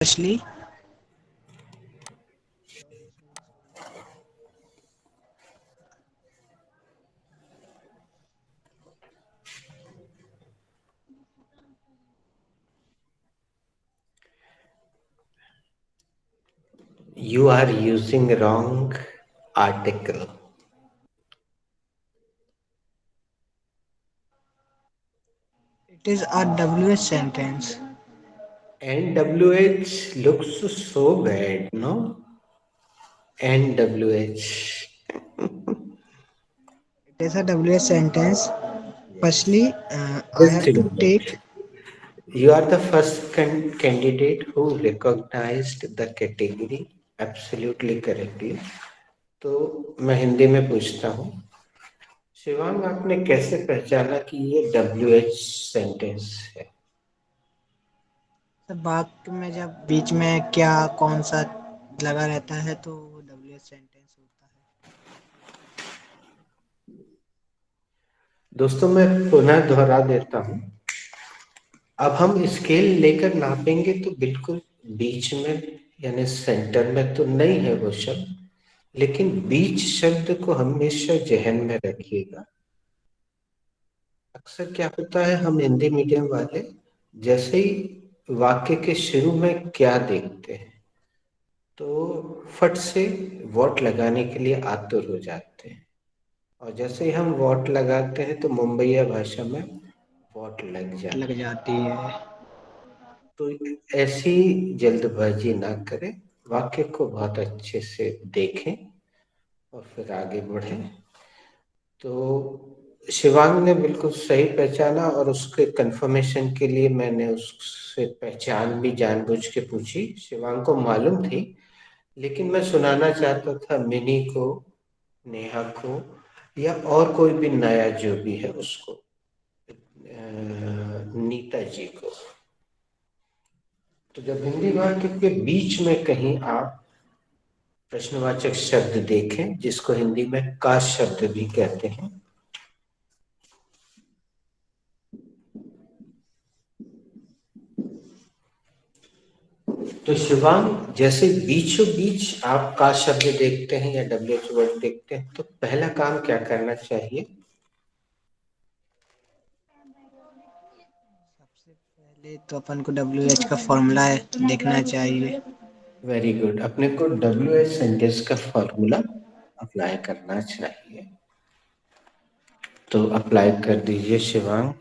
Firstly, You are using wrong article. it is a WH sentence. NWH looks so bad, no? NWH. It is a WH sentence. Yes. Firstly, I Just have a to minute. take. You are the first candidate who recognized the category absolutely correctly. तो मैं हिंदी में पूछता हूँ, शिवांग आपने कैसे पहचाना कि ये WH सेंटेंस है? वाक्य में जब बीच में क्या कौन सा लगा रहता है तो वो WH सेंटेंस होता है। दोस्तों मैं पुनः दोहरा देता हूँ, अब हम स्केल लेकर नापेंगे तो बिल्कुल बीच में यानी सेंटर में तो नहीं है वो शब्द, लेकिन बीच शब्द को हमेशा जहन में रखिएगा। अक्सर क्या होता है, हम हिंदी मीडियम वाले जैसे ही वाक्य के शुरू में क्या देखते हैं तो फट से वॉट लगाने के लिए आतुर हो जाते हैं, और जैसे ही हम वॉट लगाते हैं तो मुंबईया भाषा में वॉट लग लग जाता है। जाती है। तो ऐसी जल्दबाजी ना करें, वाक्य को बहुत अच्छे से देखें और फिर आगे बढ़ें। तो शिवांग ने बिल्कुल सही पहचाना, और उसके कंफर्मेशन के लिए मैंने उससे पहचान भी जानबूझ के पूछी। शिवांग को मालूम थी, लेकिन मैं सुनाना चाहता था मिनी को, नेहा को, या और कोई भी नया जो भी है उसको, नीता जी को। तो जब हिंदी वाक्य के बीच में कहीं आप प्रश्नवाचक शब्द देखें, जिसको हिंदी में का शब्द भी कहते हैं, तो शिवांग जैसे बीचों बीच आप का शब्द देखते हैं या WH वर्ड देखते हैं तो पहला काम क्या करना चाहिए? सबसे पहले तो अपन को WH का फॉर्मूला देखना चाहिए। वेरी गुड, अपने को WH सेंटेंस का फॉर्मूला अप्लाई करना चाहिए। तो अप्लाई कर दीजिए Shivang.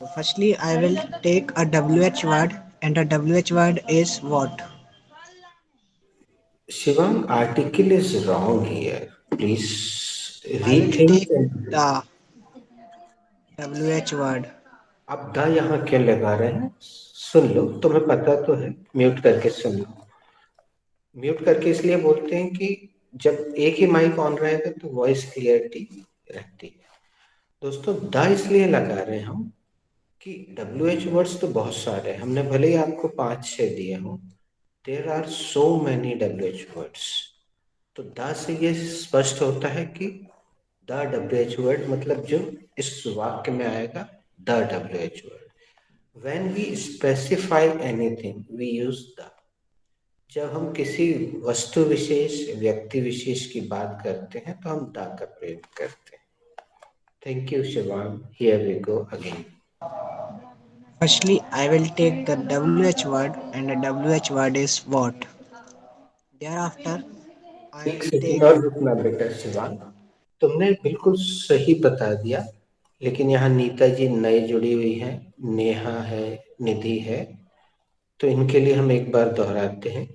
So firstly, I will take a WH word and the WH word is what? Shivang, article is wrong here, please I will rethink. take the WH word. आप the यहाँ क्यों लगा रहे हैं? सुन लो, तुम्हें पता तो है, म्यूट करके सुन लो। म्यूट करके इसलिए बोलते हैं कि जब एक ही माइक ऑन रहेगा तो वॉइस क्लियरिटी रहती है। दोस्तों द इसलिए लगा रहे हैं हम कि WH वर्ड्स तो बहुत सारे हैं, हमने भले ही आपको 5-6 दिए हों, there are so many WH words. तो द से ये स्पष्ट होता है कि द WH वर्ड मतलब जो इस वाक्य में आएगा, the WH word. When we specify anything we use the. जब हम किसी वस्तु विशेष, व्यक्ति विशेष की बात करते हैं तो हम द का प्रयोग करते हैं। Thank you Shivang, here we go again. Firstly, I will take the WH word and the WH word is what. Thereafter, I एक will सेकंड take. और रुकना बेटा शिवांग, तुमने बिल्कुल सही बता दिया, लेकिन यहाँ नीता जी नई जुड़ी हुई है, नेहा है, निधि है, तो इनके लिए हम एक बार दोहराते हैं।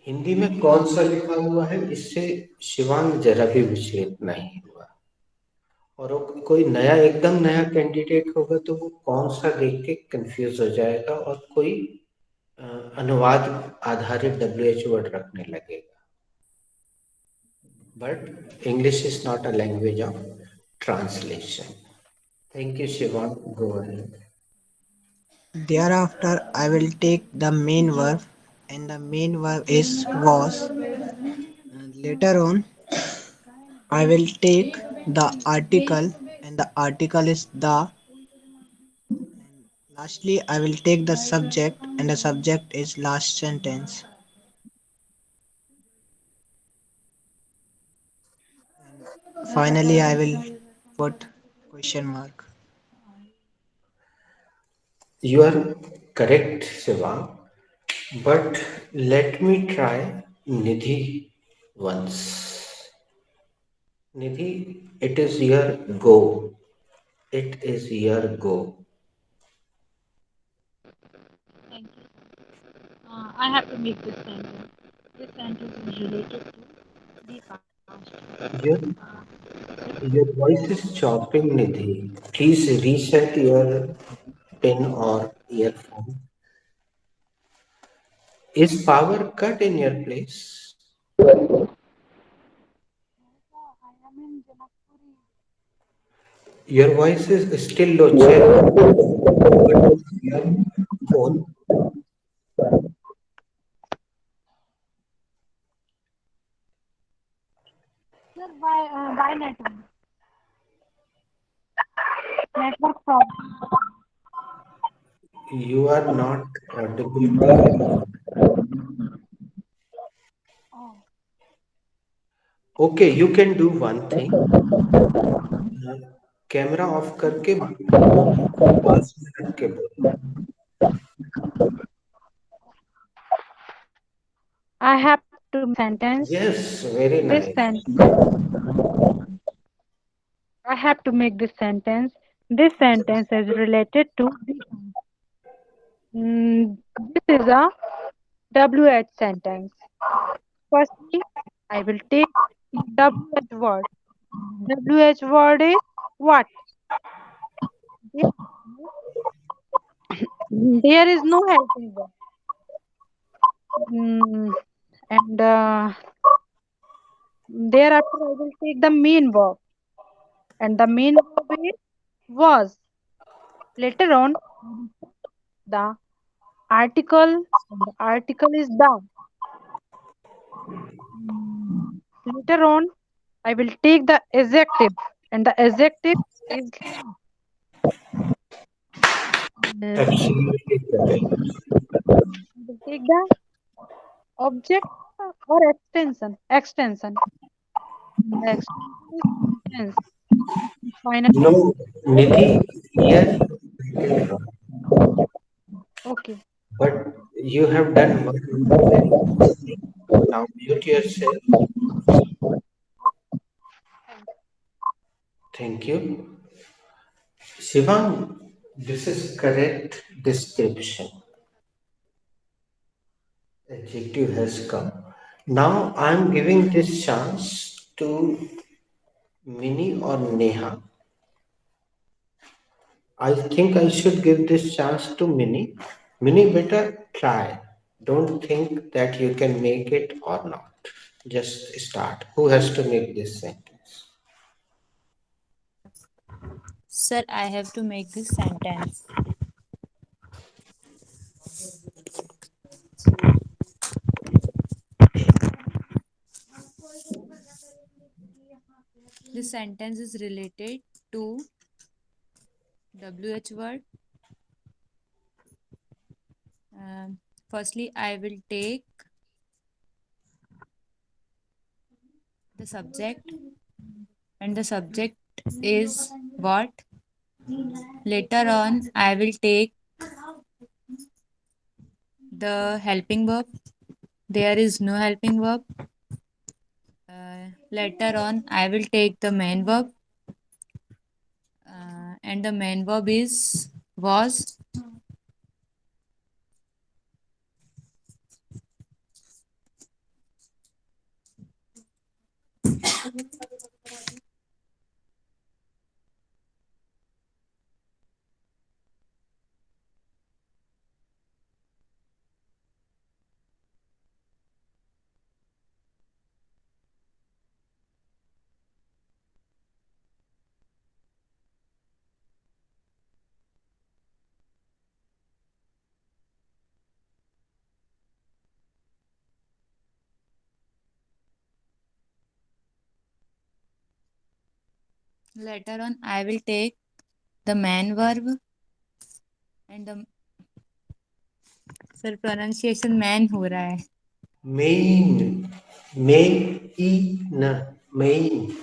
हिंदी में कौन सा लिखा हुआ है इससे शिवांग जरा भी विचलित नहीं हुआ, और वो कोई नया, एकदम नया कैंडिडेट होगा तो वो कौन सा देख के कंफ्यूज हो जाएगा और कोई अ, अनुवाद आधारित WH वर्ड रखने लगेगा। But English is not a language of translation. Thank you Shivang, go ahead. Thereafter, I will take the main verb, and the main verb is was. And later on, I will take the article, and the article is the. Lastly, I will take the subject, and the subject is last sentence. Finally, I will put question mark. You are correct, Shiva. But let me try Nidhi once. Nidhi, it is your go. It is your go. Thank you. I have to make this sentence. This sentence is related to the past. Your, your voice is chopping, Nidhi. Please reset your pen or earphone. Is power cut in your place? I am in Janakpuri. Your voice is still low. Check what is your phone. Sir, why network problem? You are not audible to anyone. Oh, Okay, you can do one thing. Camera off करके पास में रख के बोलो. I have to make this sentence. Yes, very This nice. sentence. I have to make this sentence. This sentence is related to. This is a WH sentence. Firstly, I will take WH word. WH word is what? There is no helping verb. Mm, and thereafter, I will take the main verb. And the main verb is was. Later on, the article. And the article is the. Later on, I will take the adjective. And the adjective is. Absolutely correct. I will take the object or extension. Extension. The extension is sentence. Finally, No, Nidhi, here you get it wrong. okay. But you have done one very nice thing. Now mute yourself. Thank you. Shivang, this is correct description. Adjective has come. Now I'm giving this chance to Mini or Neha. I think I should give this chance to Mini. Mini, better try. Don't think that you can make it or not. Just start. Who has to make this sentence? Sir, I have to make this sentence. This sentence is related to WH word. Firstly, I will take the subject, and the subject is what. Later on, I will take the helping verb. There is no helping verb. Later on, I will take the main verb, and the main verb is was. Later on, I will take the main verb, and the sir pronunciation man हो रहा है. Main, main, main.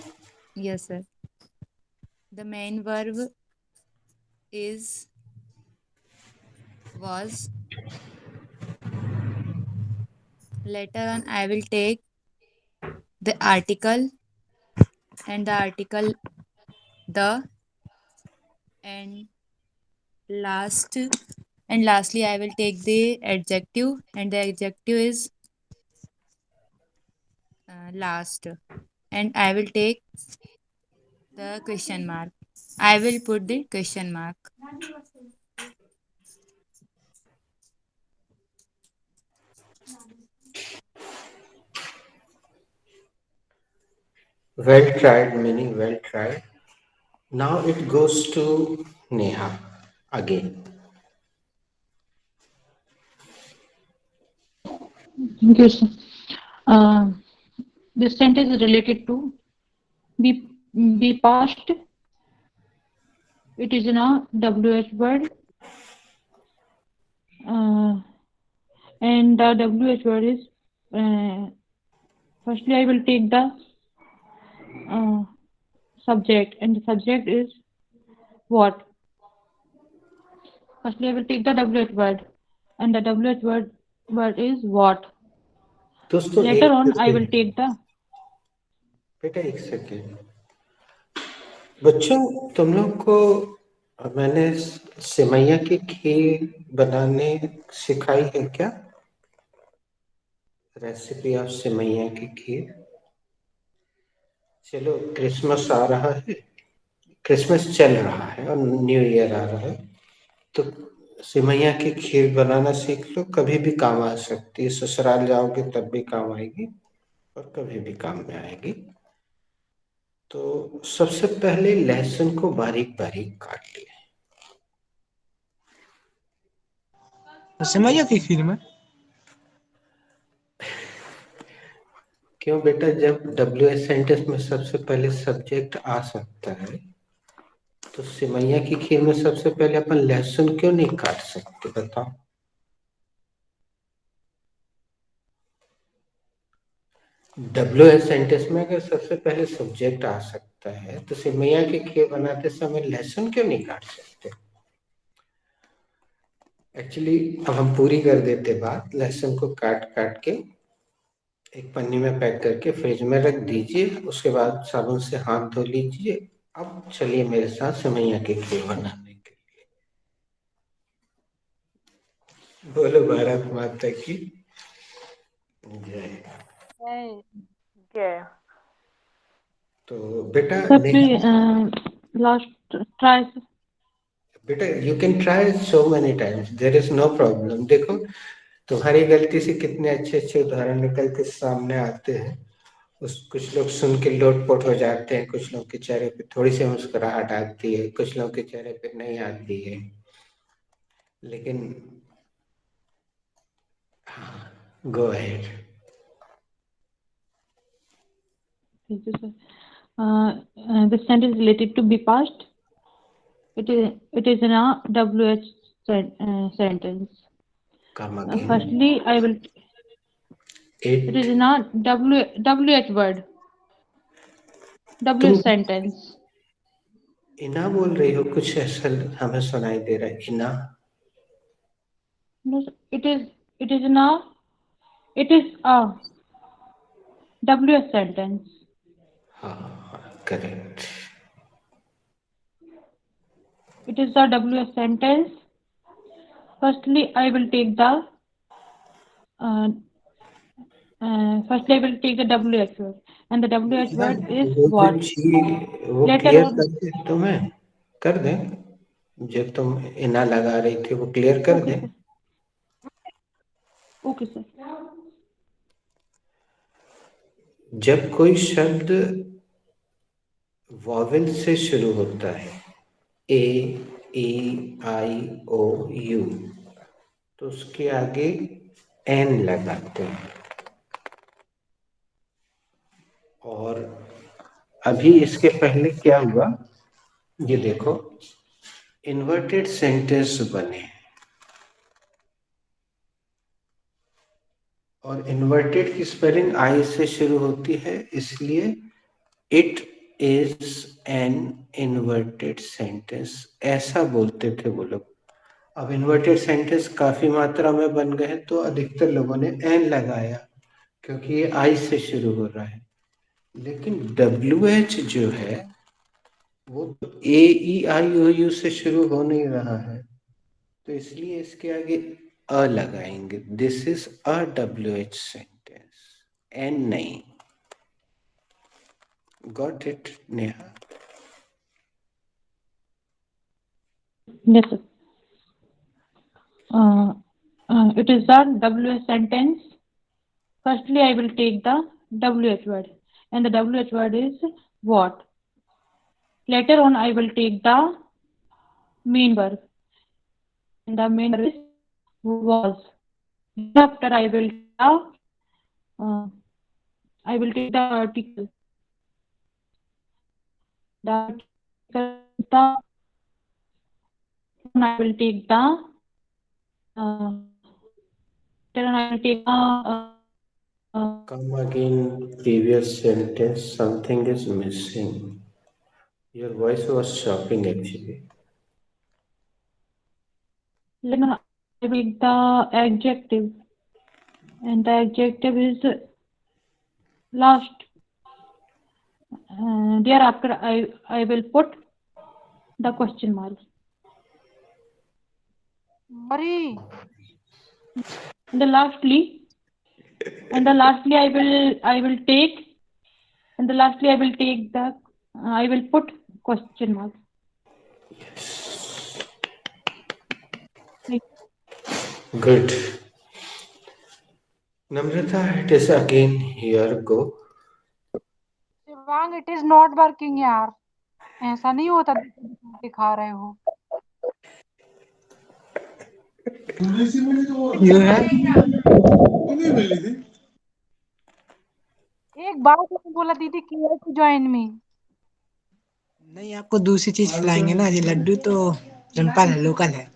Yes, sir. The main verb is was. Later on, I will take the article and the article the and last and lastly I will take the adjective and the adjective is last and I will take the question mark. I will put the question mark. Well tried, meaning well tried. Now it goes to Neha again. Thank you, sir. Uh, this sentence is related to be past. It is in a WH word, and the WH word is. Firstly, I will take the subject, and the subject is what. Firstly, I will take the WH word, and the WH word is what. दोस्तों Later एक on, I will second, take the. बेटा एक second. बच्चों, तुम लोग को मैंने सेवैया की खीर बनाने सिखाई है क्या? रेसिपी ऑफ सेवैया की खीर. चलो, क्रिसमस आ रहा है, क्रिसमस चल रहा है और न्यू ईयर आ रहा है, तो सेवैया की खीर बनाना सीख लो. कभी भी काम आ सकती है. ससुराल जाओगे तब भी काम आएगी और कभी भी काम में आएगी. तो सबसे पहले लहसुन को बारीक बारीक काट लिया. तो सेवैया की खीर में क्यों बेटा, जब WH सेंटेंस में सबसे पहले सब्जेक्ट आ सकता है तो सेवैया की खीर में सबसे पहले अपन लहसुन क्यों नहीं काट सकते, बताओ. WH सेंटेंस में अगर सबसे पहले सब्जेक्ट आ सकता है तो सेवैया की खीर बनाते समय लहसुन क्यों नहीं काट सकते. एक्चुअली अब हम पूरी कर देते बात. लहसुन को काट काट के एक पन्नी में पैक करके फ्रिज में रख दीजिए. उसके बाद साबुन से हाथ धो लीजिए. अब चलिए मेरे साथ सेवैया की खीर बनाने के लिए. बोलो भारत माता की जय. Yeah. तो बेटा Sir, Neha, please, last try. बेटा you can try so many times, there is no problem. देखो, तुम्हारी गलती से कितने अच्छे अच्छे उदाहरण निकल के सामने आते हैं. उस कुछ लोग सुन के लोटपोट हो जाते हैं, कुछ लोग के चेहरे पे थोड़ी सी मुस्कुराहट आती है, कुछ लोग के चेहरे पे नहीं आती है. लेकिन go ahead. Thank you, sir. The sentence related to be past. It is in a WH sentence. Come again. Firstly, I will. It is It. in a WH word. तुम WH sentence. इना बोल रही हो, कुछ ऐसा हमें सुनाई दे रहा है. इना. No, it is. It is in a. It is a WH sentence. हाँ, correct. It is a WH sentence. Firstly, I will take the. Firstly, I will take the WH word, and the WH word is वो जो what. चीज वो Later clear on. करके तुम्हें कर दें, जो तुम इना लगा रही थी वो क्लियर कर Okay, दें. sir. Okay, sir. जब कोई शब्द वॉवेल से शुरू होता है, ए, ई, आई, ओ, यू, तो उसके आगे एन लगाते हैं. और अभी इसके पहले क्या हुआ, ये देखो, इन्वर्टेड सेंटेंस बने. और इन्वर्टेड की स्पेलिंग आई से शुरू होती है, इसलिए it is an inverted sentence ऐसा बोलते थे वो लोग। अब इन्वर्टेड सेंटेंस काफी मात्रा में बन गए तो अधिकतर लोगों ने एन लगाया क्योंकि ये आई से शुरू हो रहा है। लेकिन डब्ल्यू एच जो है वो ए ई आई ओ यू से शुरू हो नहीं रहा है, तो इसलिए इसके आगे अ लगाएंगे। This is a W H sentence, an नहीं। Got it Neha? Yes, sir. It is the WH sentence. Firstly, I will take the WH word, and the WH word is what. Later on, I will take the main verb, and the main verb is was. After uh, I will take the article. The article, I will take the then I will take Come again, previous sentence. Something is missing. Your voice was chopping actually. then I will take the adjective, and the adjective is last. Thereafter, I will put the question mark. Sorry. And lastly, I will take, and lastly I will take the I will put question mark. Good. Namrata, it is again your go. Shivang, it is not working यार, ऐसा नहीं होता दिखा रहे हो। You have एक बार तो बोला दीदी केयर टू ज्वाइन मी। नहीं, आपको दूसरी चीज खिलाएंगे ना, ये लड्डू तो सिंपल है, लोकल है।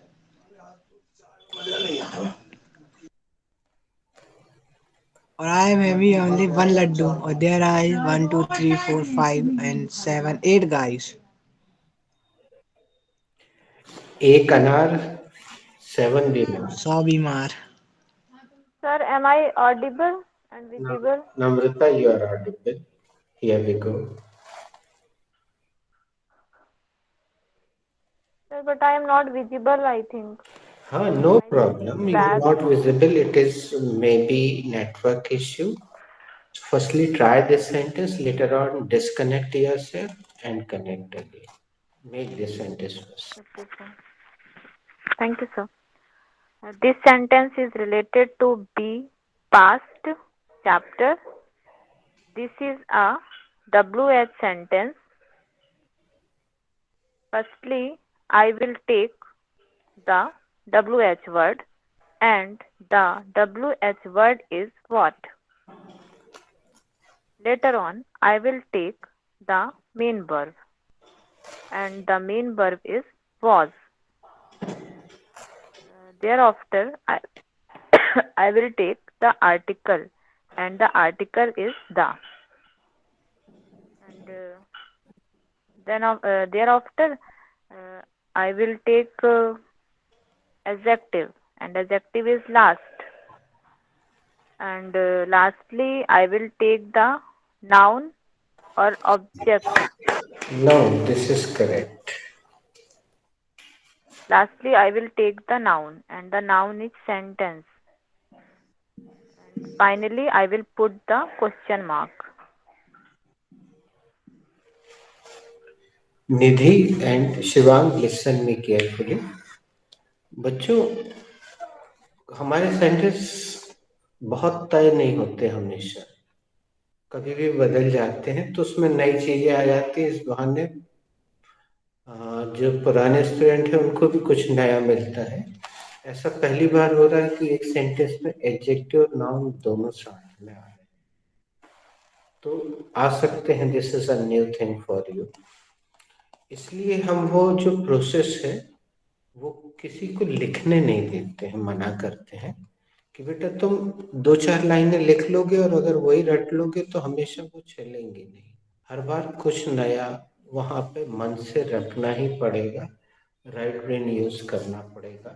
और I am having only one laddu और देयर आर 1 2 3 4 5 and 7 8 guys। एक अनार, 7 बीमार। 100 बीमार। Sir, am I audible and visible? Namrata, you are audible. Here we go. Sir, but I am not visible, I think. No problem. You are not visible. It is maybe network issue. Firstly, try this sentence. Later on, disconnect yourself and connect again. Make this sentence first. Okay, sir. Thank you, sir. This sentence is related to B past chapter. This is a WH sentence. Firstly, I will take the WH word, and the WH word is what. Later on, I will take the main verb, and the main verb is was. Thereafter, I will take the article, and the article is the. And thereafter, I will take adjective, and adjective is last. And lastly, I will take the noun or object. No, this is correct. Lastly, I will take the noun, and the noun is sentence. And finally, I will put the question mark. Nidhi and Shivang, listen me carefully. बच्चों, हमारे sentence बहुत तय नहीं होते हमेशा, कभी भी बदल जाते हैं, तो उसमें नई चीजें आ जाती हैं। इस बहाने जो पुराने स्टूडेंट हैं उनको भी कुछ नया मिलता है। ऐसा पहली बार हो रहा है कि एक सेंटेंस में एडजेक्टिव और नाउन दोनों साथ में आ रहे हैं, तो आ सकते हैं। This is a new thing for you. इसलिए हम वो जो प्रोसेस है वो किसी को लिखने नहीं देते हैं, मना करते हैं कि बेटा तुम 2-4 लाइनें लिख लोगे और अगर वही रट लोगे तो हमेशा वो चलेंगी नहीं। हर बार कुछ नया वहां पे मन से रखना ही पड़ेगा, राइट ब्रेन यूज करना पड़ेगा।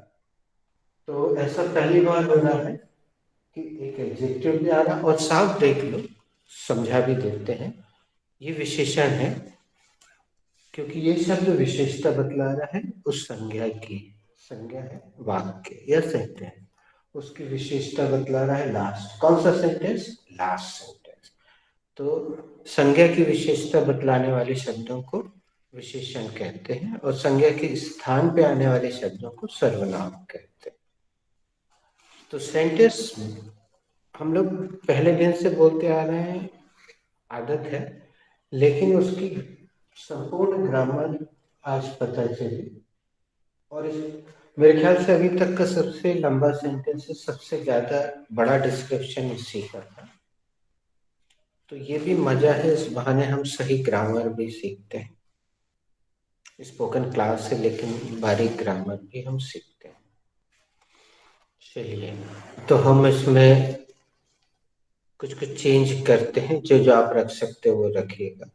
तो ऐसा पहली बार हो रहा है कि एक एडजेक्टिव भी आ रहा, और साफ देख लो, समझा भी देते हैं, ये विशेषण है, क्योंकि ये शब्द विशेषता बतला रहा है उस संज्ञा की। संज्ञा है वाक्य या सेंटेंस, उसकी विशेषता बतला रहा है लास्ट। कौन सा सेंटेंस? Last sentence. तो संज्ञा की विशेषता बतलाने वाले शब्दों को विशेषण कहते हैं, और संज्ञा के स्थान पे आने वाले शब्दों को सर्वनाम कहते हैं। तो सेंटेंस हम लोग पहले दिन से बोलते आ रहे हैं, आदत है, लेकिन उसकी संपूर्ण ग्रामर आज पता चली। और इस मेरे ख्याल से अभी तक का सबसे लंबा सेंटेंस है, सबसे ज्यादा बड़ा डिस्क्रिप्शन इसी का था। तो ये भी मजा है, इस बहाने हम सही ग्रामर भी सीखते हैं। स्पोकन क्लास है लेकिन बारीक ग्रामर भी हम सीखते हैं। चलिए, तो हम इसमें कुछ कुछ चेंज करते हैं, जो जो आप रख सकते हो वो रखिएगा।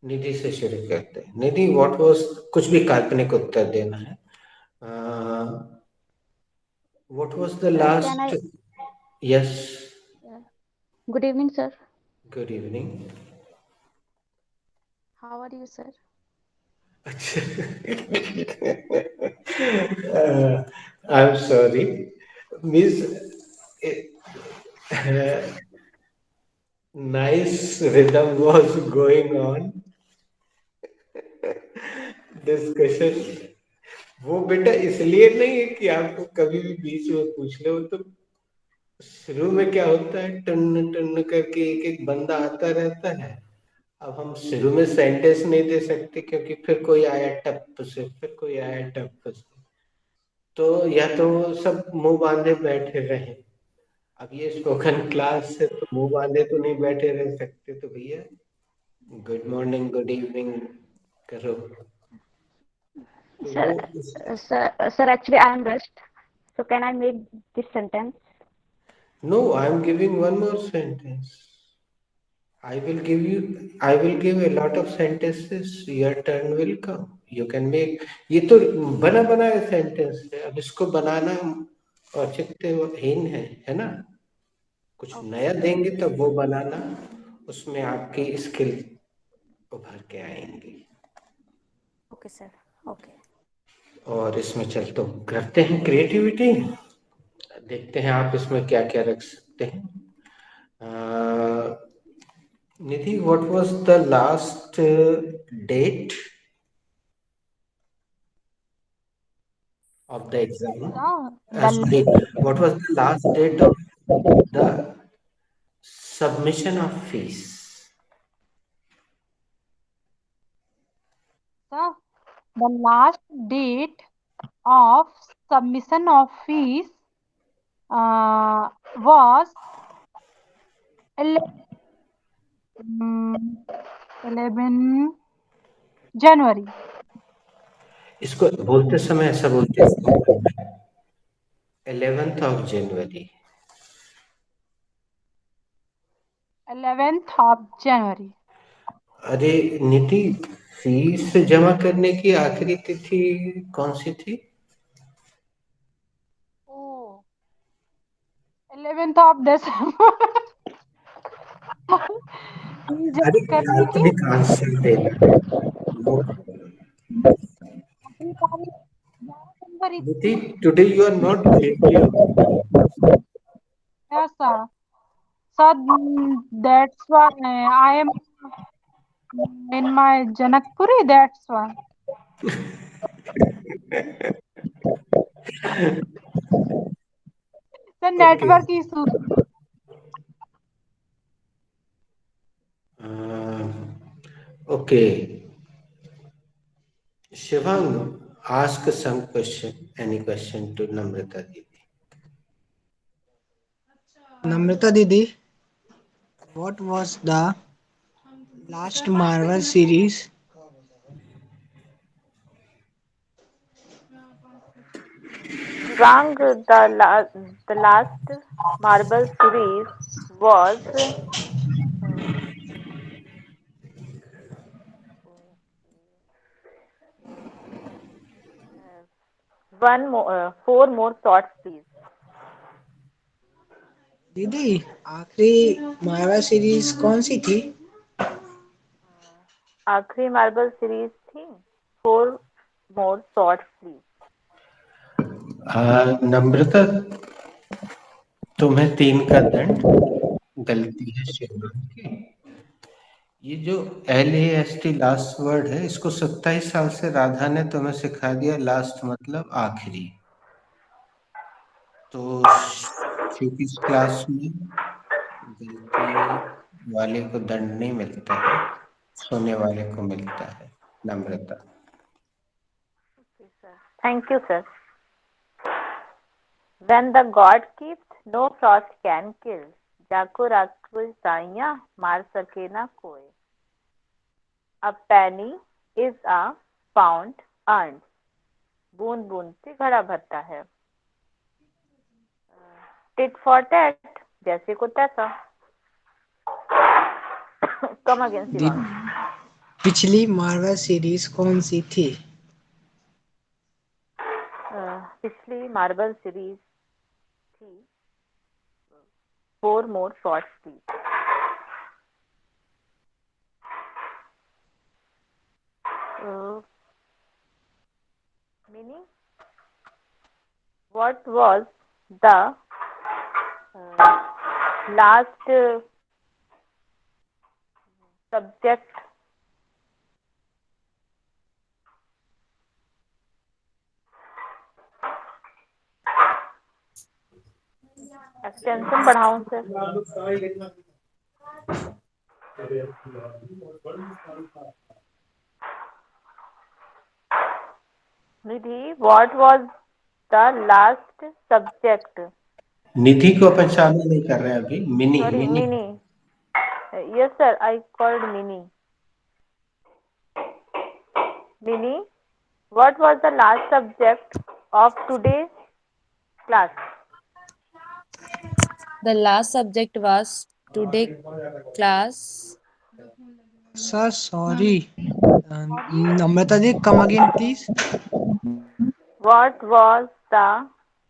निधि से शुरू करते हैं। निधि, व्हाट वाज, कुछ भी काल्पनिक उत्तर देना है। What was the Can last? I? Yes, Good evening, sir. Good evening. How are you, sir? I am sorry miss, nice rhythm was going on discussion. वो बेटा इसलिए नहीं है कि आपको कभी भी बीच में पूछ लो, तो शुरू में क्या होता है, टन टन करके एक एक बंदा आता रहता है। अब हम शुरू में सेंटेंस नहीं दे सकते, क्योंकि फिर कोई आया टप से, फिर कोई आया टप से, तो या तो वो सब मुंह बांधे बैठे रहे। अब ये स्पोकन क्लास है तो मुंह बांधे तो नहीं बैठे रह सकते, तो भैया गुड मॉर्निंग गुड इवनिंग करो। तो Sir, वो sir, actually, I am rushed. So, can I make this sentence? No, I am giving one more sentence. I will give a lot of sentences, your turn will come, you can make। ये तो बना बनाया sentence है, अब इसको बनाना औचित्यहीन है ना। कुछ नया देंगे तब वो बनाना, उसमें आपकी स्किल उभर के आएंगी। Okay, sir. Okay. और इसमें चल तो करते हैं क्रिएटिविटी, देखते हैं आप इसमें क्या क्या रख सकते हैं। Nidhi, what was the last date of the exam? The Sorry, what was the last date of the submission of fees? the last date of submission of fees was 11 January. इसको बोलते समय ऐसा बोलते हैं 11th of January। 11th of January. अरे निधि, fees जमा करने की आखिरी तिथि कौन सी थी? Oh, 11th of December. अरे करने की काल्पनिक आंसर देना। Nidhi, today you are not creative. Yes, sir. So that's why I am in my Janakpuri. That's why. The network issue. Okay, Shivang, ask some question, any question to Namrata Didi. Namrata Didi, what was the last Marvel series? Swang, the last marble series was four more shots, please. दीदी आखिरी मारवा series कौन सी थी? आखिरी marble series थी four more shots please. नम्रता, तुम्हें 3 का दंड। गलती है शिवम की। ये जो LAST लास्ट वर्ड है, इसको 27 साल से राधा ने तुम्हें सिखा दिया। लास्ट मतलब आखिरी। तो शिव की क्लास में गलती वाले को दंड नहीं मिलता है, सोने वाले को मिलता है। Namrata. Thank you sir. When the god keeps, no frost can kill. जाको राखो साइया मार सके ना कोई। A penny is a pound earned. बूंद बूंद से घड़ा भरता है। टिट फॉर टैट, जैसे को तैसा। कम अगेन दी, शिवांश। पिछली मारवा सीरीज कौन सी थी? पिछली मार्बल सीरीज थी four more shots please. Meaning, what was the last subject extension बढ़ाऊं सर? Nidhi, what was the last subject? Nidhi को अपन शामिल नहीं कर रहे हैं अभी। Mini Sorry, Mini Mini. Yes, sir. I called Mini. Mini, what was the last subject of today's class? The last subject was today class. Sir sorry, Namrata ji come again please. What was the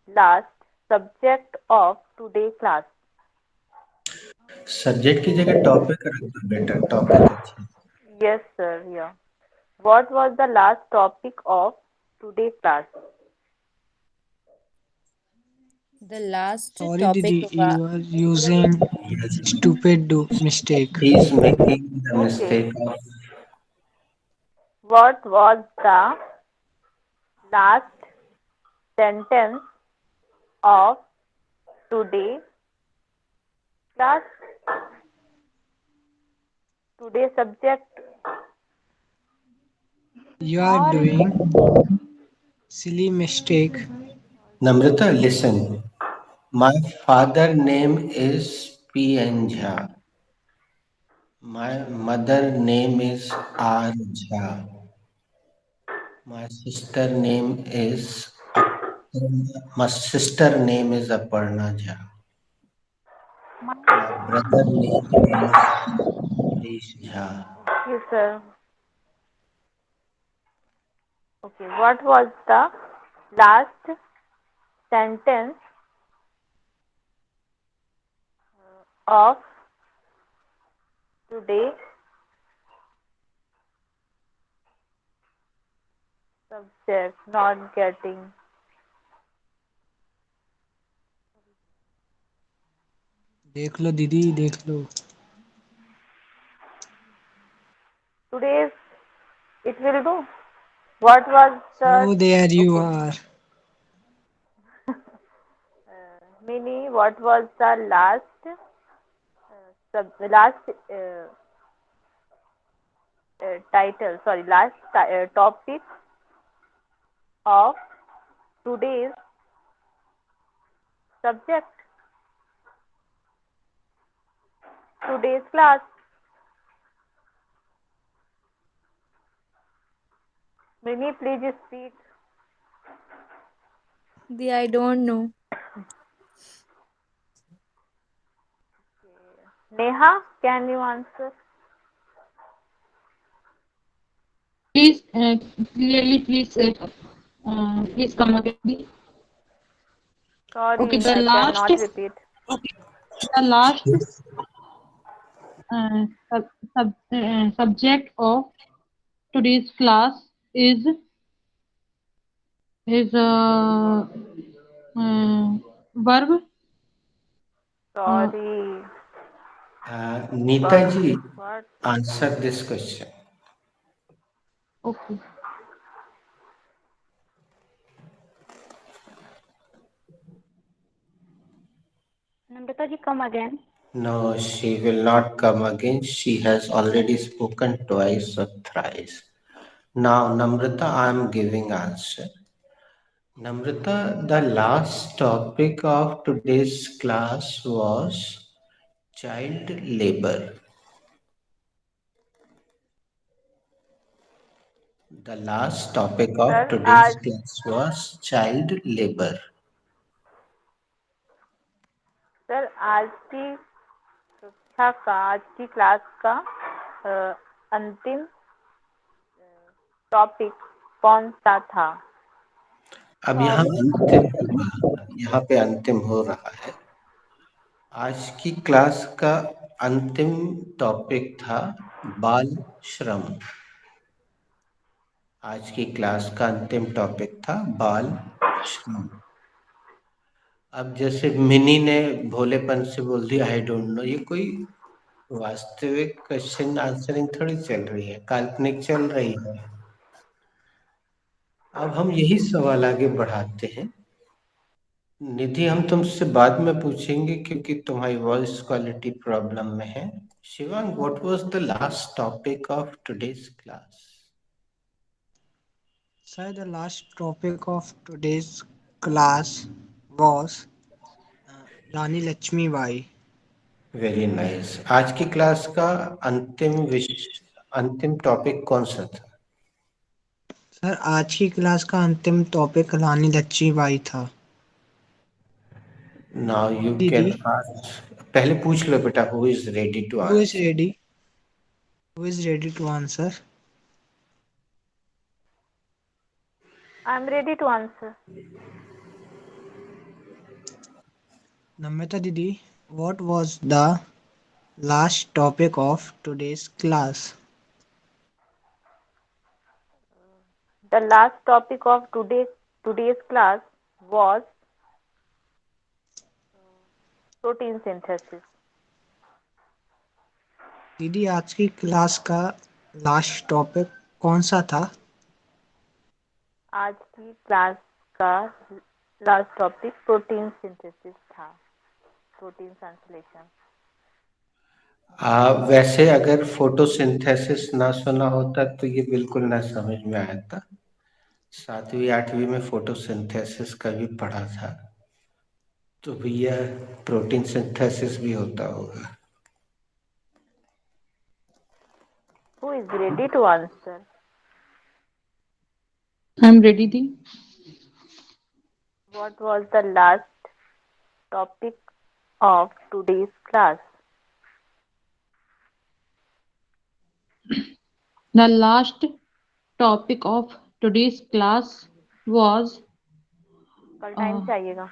last subject of today's class? Subject की जगह topic रख दो बेटा, topic अच्छा। Yes, sir. Yeah. What was the last topic of today's class? The last sorry दीदी, topic you are using stupid mistake. He is making the Okay. mistake of What was the last sentence of today's class? Today's subject. You are doing silly mistake. Namrata. Listen, my father name is P.N. Jha. My mother name is R. Jha. My sister name is Aparna Jha. My brother name is Harish Jha. Yes, sir. Okay. What was the last sentence of today subject? Not getting. देख लो दीदी, देख लो। Today's it will do. What was So the there you okay? are. Mini, what was the last title? Sorry, last topic of today's subject. Today's class. Mini, please speak. I don't know. Neha, can you answer? Please, clearly, please come again, please. Okay, Sorry, the I last, cannot repeat. okay, the last subject of today's class is verb. Uh, Sorry. Neeta Verb. ji, What? answer this question. okay. Namrata ji, come again. No, she will not come again. She has already spoken twice or thrice. Now, Namrata, I am giving answer. Namrata, the last topic of today's class was child labor. The last topic of Sir, today's आज class was child labor. Sir आज की कक्षा का आज की class का अंतिम topic कौन सा था? अब यहाँ अंतिम होगा, यहाँ पे अंतिम हो रहा है। आज की क्लास का अंतिम टॉपिक था बाल श्रम। आज की क्लास का अंतिम टॉपिक था बाल श्रम। अब जैसे मिनी ने भोलेपन से बोल दिया आई डोंट नो, ये कोई वास्तविक क्वेश्चन आंसरिंग थोड़ी चल रही है, काल्पनिक चल रही है। अब हम यही सवाल आगे बढ़ाते हैं। निधि, हम तुमसे बाद में पूछेंगे क्योंकि तुम्हारी वॉइस क्वालिटी प्रॉब्लम में है। Shivang, what was the last topic of today's class? Sir, the last topic of today's class was Rani Lakshmi Bai. Very nice. आज की क्लास का अंतिम टॉपिक कौन सा था? सर, आज की क्लास का अंतिम टॉपिक रानी लक्ष्मीबाई था। नाउ यू कैन दीदी, आस्क। पहले पूछ लो बेटा, who is ready to who is answer? ready? Who is ready to answer? I am ready to answer. Namrata Didi, what was the last topic of today's class? The last topic of today's class was protein synthesis. दीदी, आज की class का last topic कौन सा था? आज की class का लास्ट टॉपिक प्रोटीन सिंथेसिस था, प्रोटीन संश्लेषण। वैसे अगर फोटोसिंथेसिस ना सुना होता तो ये बिल्कुल ना समझ में आया था। 7वीं 8वीं में फोटोसिंथेसिस का भी पढ़ा था, तो भैया प्रोटीन सिंथेसिस भी होता होगा। Who is ready to answer? I'm ready, Di. What was the last topic of today's class? The last topic of today's class was कल टाइम चाहिएगा।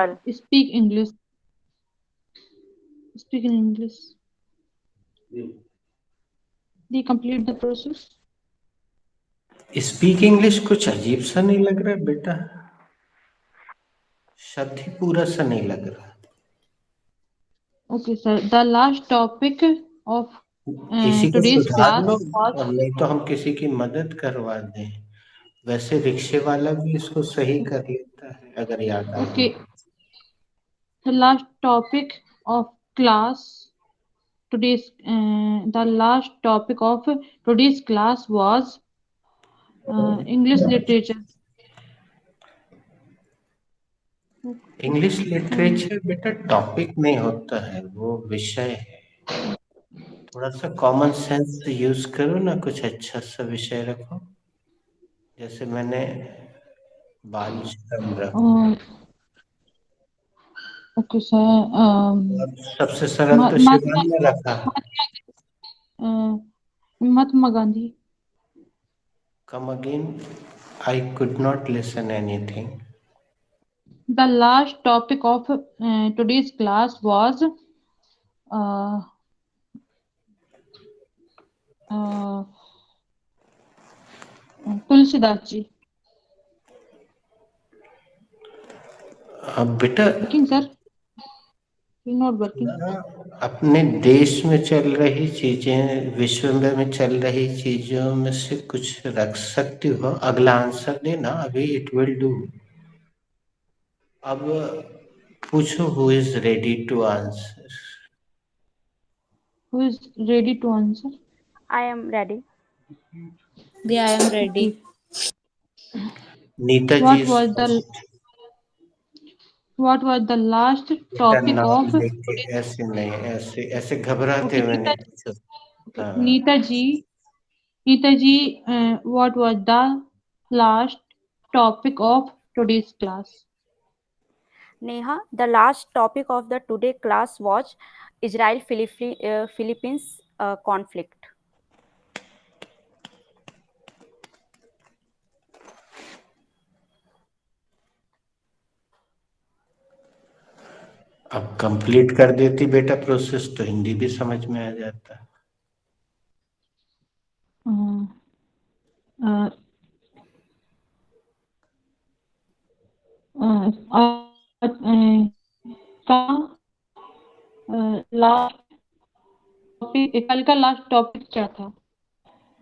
कल speak English. Speak in English. They complete the process. Speak English कुछ अजीब सा नहीं लग रहा है बेटा? शब्द ही पूरा सा नहीं लग रहा। Okay, sir. The last topic of इसी को today's सुधार class लो, was और नहीं तो हम किसी की मदद करवा दें। वैसे रिक्शे वाला भी इसको सही कर लेता है अगर याद आ okay. जाए। The last topic of class today's the last topic of today's class was English literature. English literature बेटा टॉपिक नहीं होता है, वो विषय है। थोड़ा सा कॉमन सेंस यूज करो ना, कुछ अच्छा सा विषय रखो। जैसे मैंने बालचंद्र। Okay sir. और सबसे सरल तो शिवांग ने रखा। Mahatma Gandhi. Come again, I could not listen anything. The last topic of today's class was uh, uh, Tulsidas ji. अब बेटा, वर्किंग सर, नॉट वर्किंग। अपने देश में चल रही चीजें, विश्व में चल रही चीजों में से कुछ रख सकती हो। अगला आंसर देना, अभी इट विल डू। अब पूछो, who is ready to answer? Who is ready to answer? I am ready. Yeah, I am ready. Neeta ji. What was the last बेटा topic नाम of लेके today? ऐसे नहीं, ऐसे ऐसे घबराते Okay, हुए नहीं पूछो। हाँ, Neeta ji, Neeta ji, what was the last topic of today's class? Neha, the last topic of the today class was Israel-Philippines conflict. अब कंप्लीट कर देती बेटा प्रोसेस, तो हिंदी भी समझ में आ जाता। Uh, uh, लास्ट टॉपिक, कल का लास्ट टॉपिक क्या था?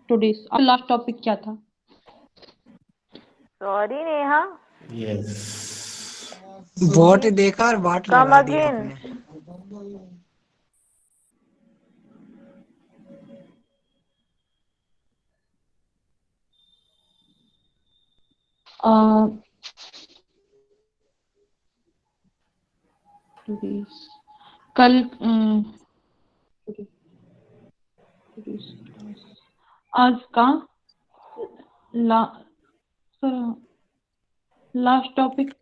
टुडेस लास्ट टॉपिक क्या था? Sorry Neha, yes. वॉट देखा और वाट कम लगा दिया अगेन। आपने। टुडेस कल आज का लास्ट टॉपिक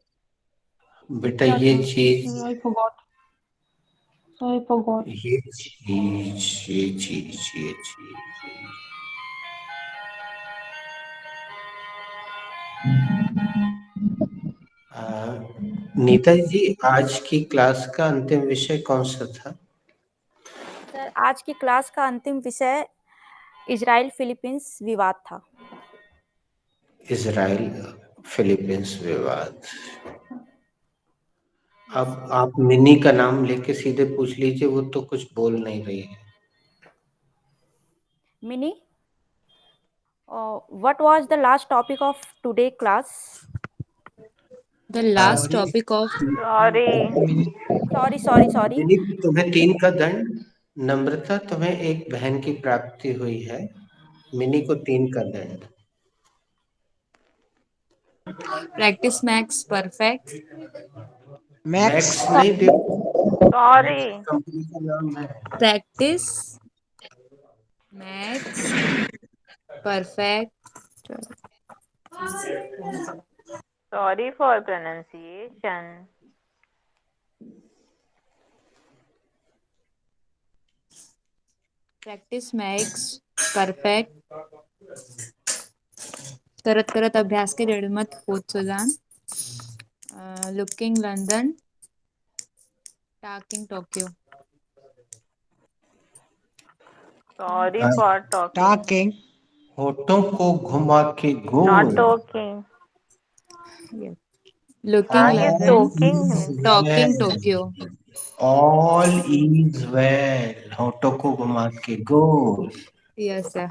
बेटा क्या ये था? चीज, आई फॉरगॉट, आई फॉरगॉट। ये चीज, ये चीज, ये चीज। नीता जी, आज की क्लास का अंतिम विषय कौन सा था? सर, आज की क्लास का अंतिम विषय इजराइल फिलीपींस विवाद था। इजराइल फिलीपींस विवाद। अब आप मिनी का नाम लेके सीधे पूछ लीजिए, वो तो कुछ बोल नहीं रही है। Mini, what was the last topic of today class? The last topic of sorry. Sorry. Mini, तुम्हें 3 का दंड। नम्रता, तुम्हें एक बहन की प्राप्ति हुई है। मिनी को 3 का दंड। practice makes perfect. Max. Max नहीं दे, सॉरी। मैक्स कंपनी का नाम है। Practice makes perfect. Sorry for pronunciation. Practice makes perfect. करत करत अभ्यास के रेड मत पोचो जान. Looking London, talking Tokyo. Sorry for talking. Talking. होठों को घुमा के not goal. Talking. Yes. Looking हाँ, ये London, टॉकिंग है। talking Tokyo. All is well, होठों को घुमा के गोल। Yes, sir.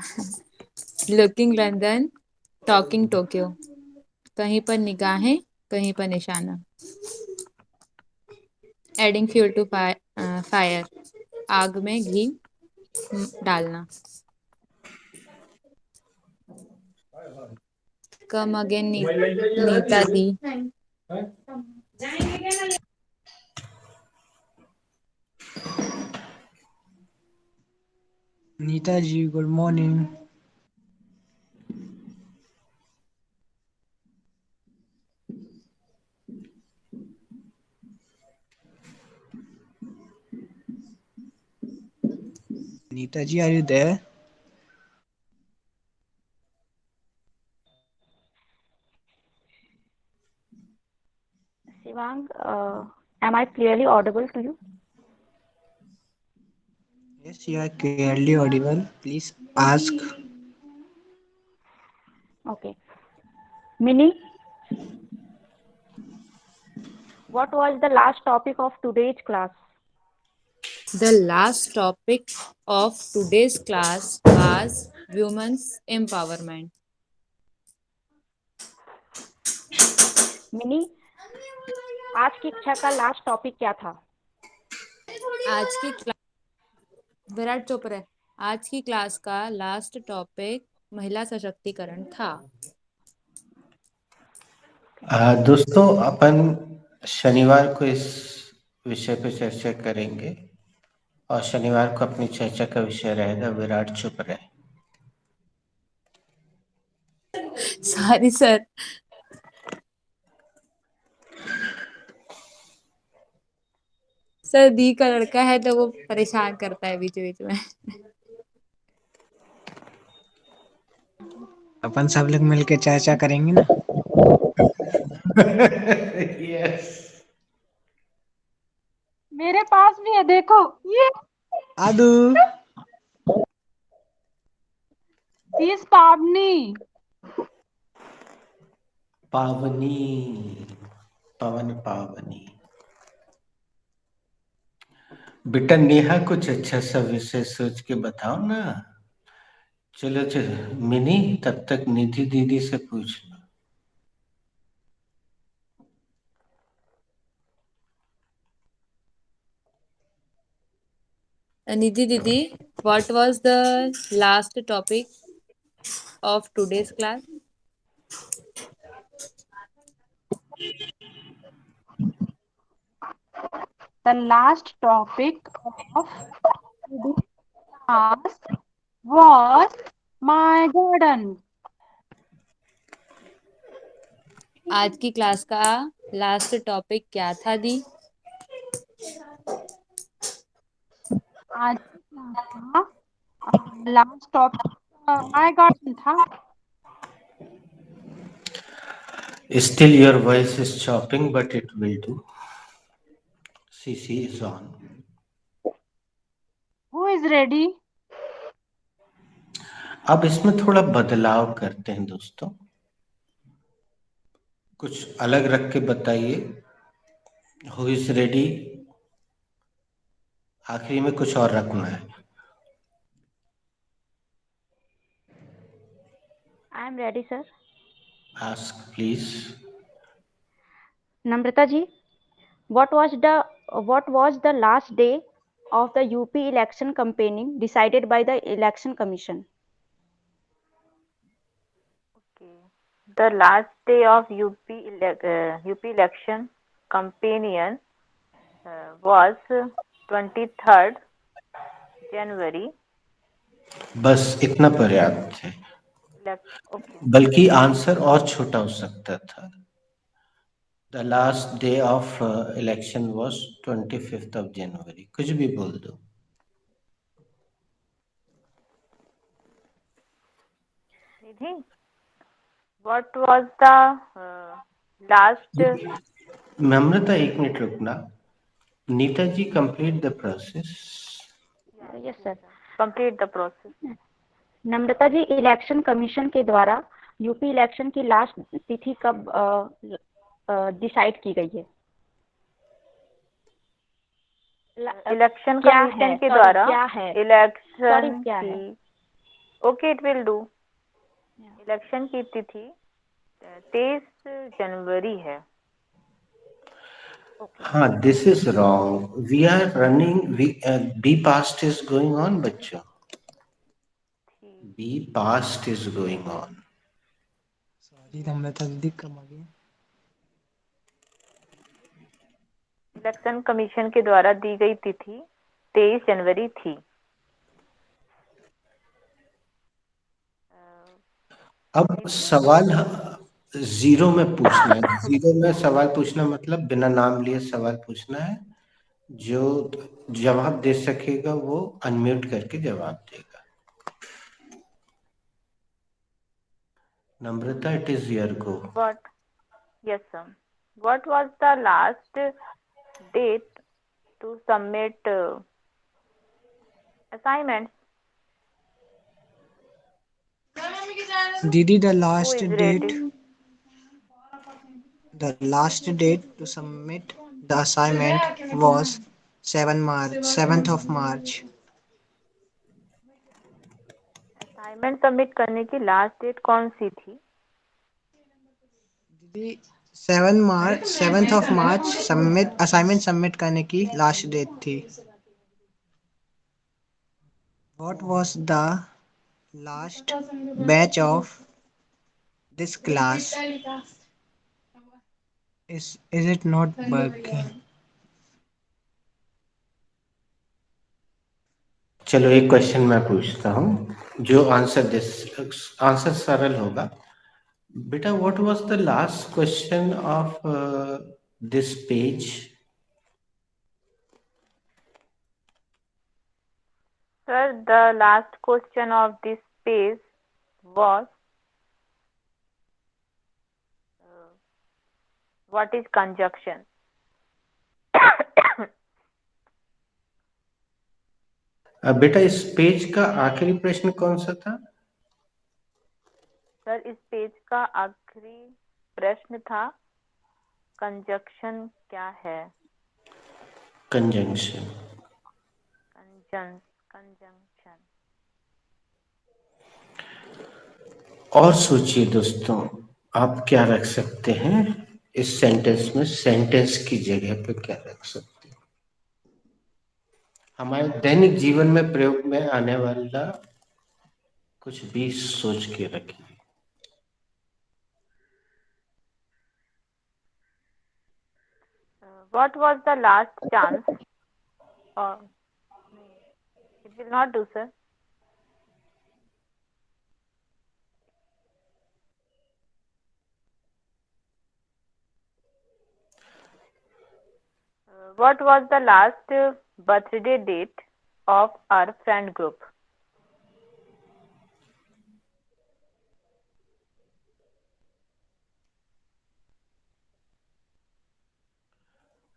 Looking London, talking Tokyo. कहीं पर निगाहें, कहीं पर निशाना. Adding fuel to fire. आग में घी डालना. Come again, नीता दी. Neeta ji good morning. Neetaji, are you there? Shivang, am I clearly audible to you? Yes, you are clearly audible. Please ask. Okay. Mini, what was the last topic of today's class? The last topic of today's class was women's empowerment. Mini, आज की कक्षा का last topic क्या था? आज की class Virat चुप रहे। आज की क्लास का लास्ट टॉपिक महिला सशक्तिकरण था। दोस्तों, अपन शनिवार को इस विषय पे चर्चा करेंगे और शनिवार को अपनी चर्चा का विषय रहेगा विराट चुप रहे। Sorry sir. सर दी का लड़का है तो वो परेशान करता है बीच बीच में। अपन सब लोग मिलके चर्चा करेंगे ना। यस। मेरे पास भी है, देखो ये आदू। तीस पावनी। पावनी, पवन पावनी। बेटा नेहा, कुछ अच्छा सा विषय सोच के बताओ ना। चलो चलो मिनी, तब तक निधि दीदी से पूछ लो। निधि दीदी, what was the last topic of today's class? The last topic of today's class was my garden. आज की क्लास का लास्ट टॉपिक क्या था दी? आज की क्लास का लास्ट टॉपिक my garden था। Still your voice is chopping, but it will do. CC is on. Who is ready? अब इसमें थोड़ा बदलाव करते हैं दोस्तों, कुछ अलग रख के बताइए। Who is ready? आखिरी में कुछ और रखना है। I am ready, sir. Ask please. Namrata ji, what was the last day of the UP election campaigning decided by the election commission? Okay. The last day of UP election campaign was 23rd January. बस इतना पर्याप्त है। Okay. बल्कि answer और छोटा हो सकता था। The last day of election was 25th of January. कुछ भी बोल दो। Nidhi, what was the last? नम्रता, एक मिनट रुकना। Neeta ji, complete the process. Yes, sir. Complete the process. Namrata ji, election commission के द्वारा यूपी इलेक्शन की लास्ट तिथि कब डिसाइड की गई है? इलेक्शन क्या कमीशन है? के द्वारा क्या है? इलेक्शन क्या है? की, okay it will do. Election की तिथि 23 जनवरी है। हाँ, this is wrong. We are running. Be past is going on, बच्चों। Be past is going on. Sorry Namrata दीदी, कम आ गई। इलेक्शन कमीशन के द्वारा दी गई तिथि 23 जनवरी थी। अब सवाल जीरो में पूछना है। जीरो में सवाल पूछना मतलब बिना नाम लिए सवाल पूछना है। जो जवाब दे सकेगा वो अनम्यूट करके जवाब देगा। Namrata, it is your go. Yes, sir. What was the last date to submit assignments? Didi, Who is ready? the last date to submit the assignment was 7th of March. Assignment submit करने की last date कौन सी थी? दीदी 7th of March assignment submit करने की last date थी। What was the last batch of this class? Is it not working? चलो एक क्वेश्चन मैं पूछता हूँ, जो आंसर सरल होगा। बेटा, what was the last question of this page? Sir, the last question of this page was what is conjunction? बेटा, इस पेज का आखिरी प्रश्न कौन सा था? सर, इस पेज का आखिरी प्रश्न था कंजक्शन क्या है? कंजंक्शन। कंजंक्शन। और सोचिए दोस्तों, आप क्या रख सकते हैं इस सेंटेंस में? सेंटेंस की जगह पे क्या रख सकते हैं? हमारे दैनिक जीवन में प्रयोग में आने वाला कुछ भी सोच के रखिए। What was the last chance? Or it will not do, sir. What was the last birthday date of our friend group?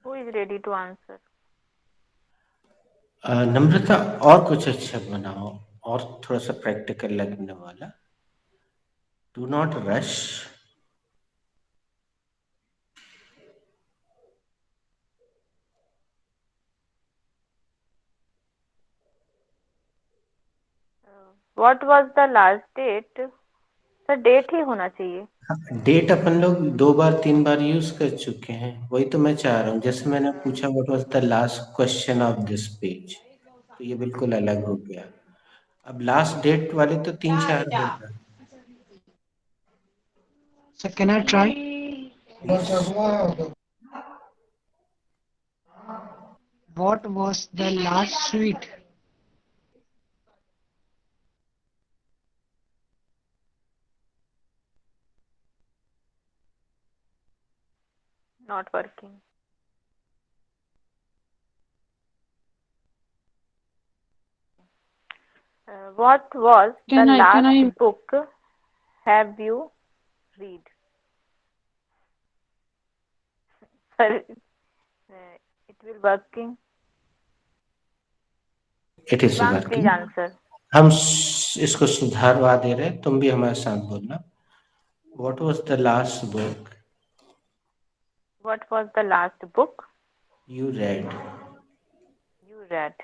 Who is ready to answer? नम्रता, और कुछ अच्छा बनाओ, और थोड़ा सा प्रैक्टिकल लगने वाला। Do not rush. What was the last date? Sir, date ही होना चाहिए। डेट अपन लोग 2 बार 3 बार यूज कर चुके हैं, वही तो मैं चाह रहा हूँ। जैसे मैंने पूछा what was the last question of this page, तो ये बिल्कुल अलग हो गया। अब लास्ट डेट वाले तो 3-4 हो गए। So can I try? What was the last sweet? Not working. What was the last book have you read? Sir, it will working. It is Please working. answer. हम इसको सुधारवा दे रहे हैं, तुम भी हमारे साथ बोलना। What was the last book What was the last book you read? you read?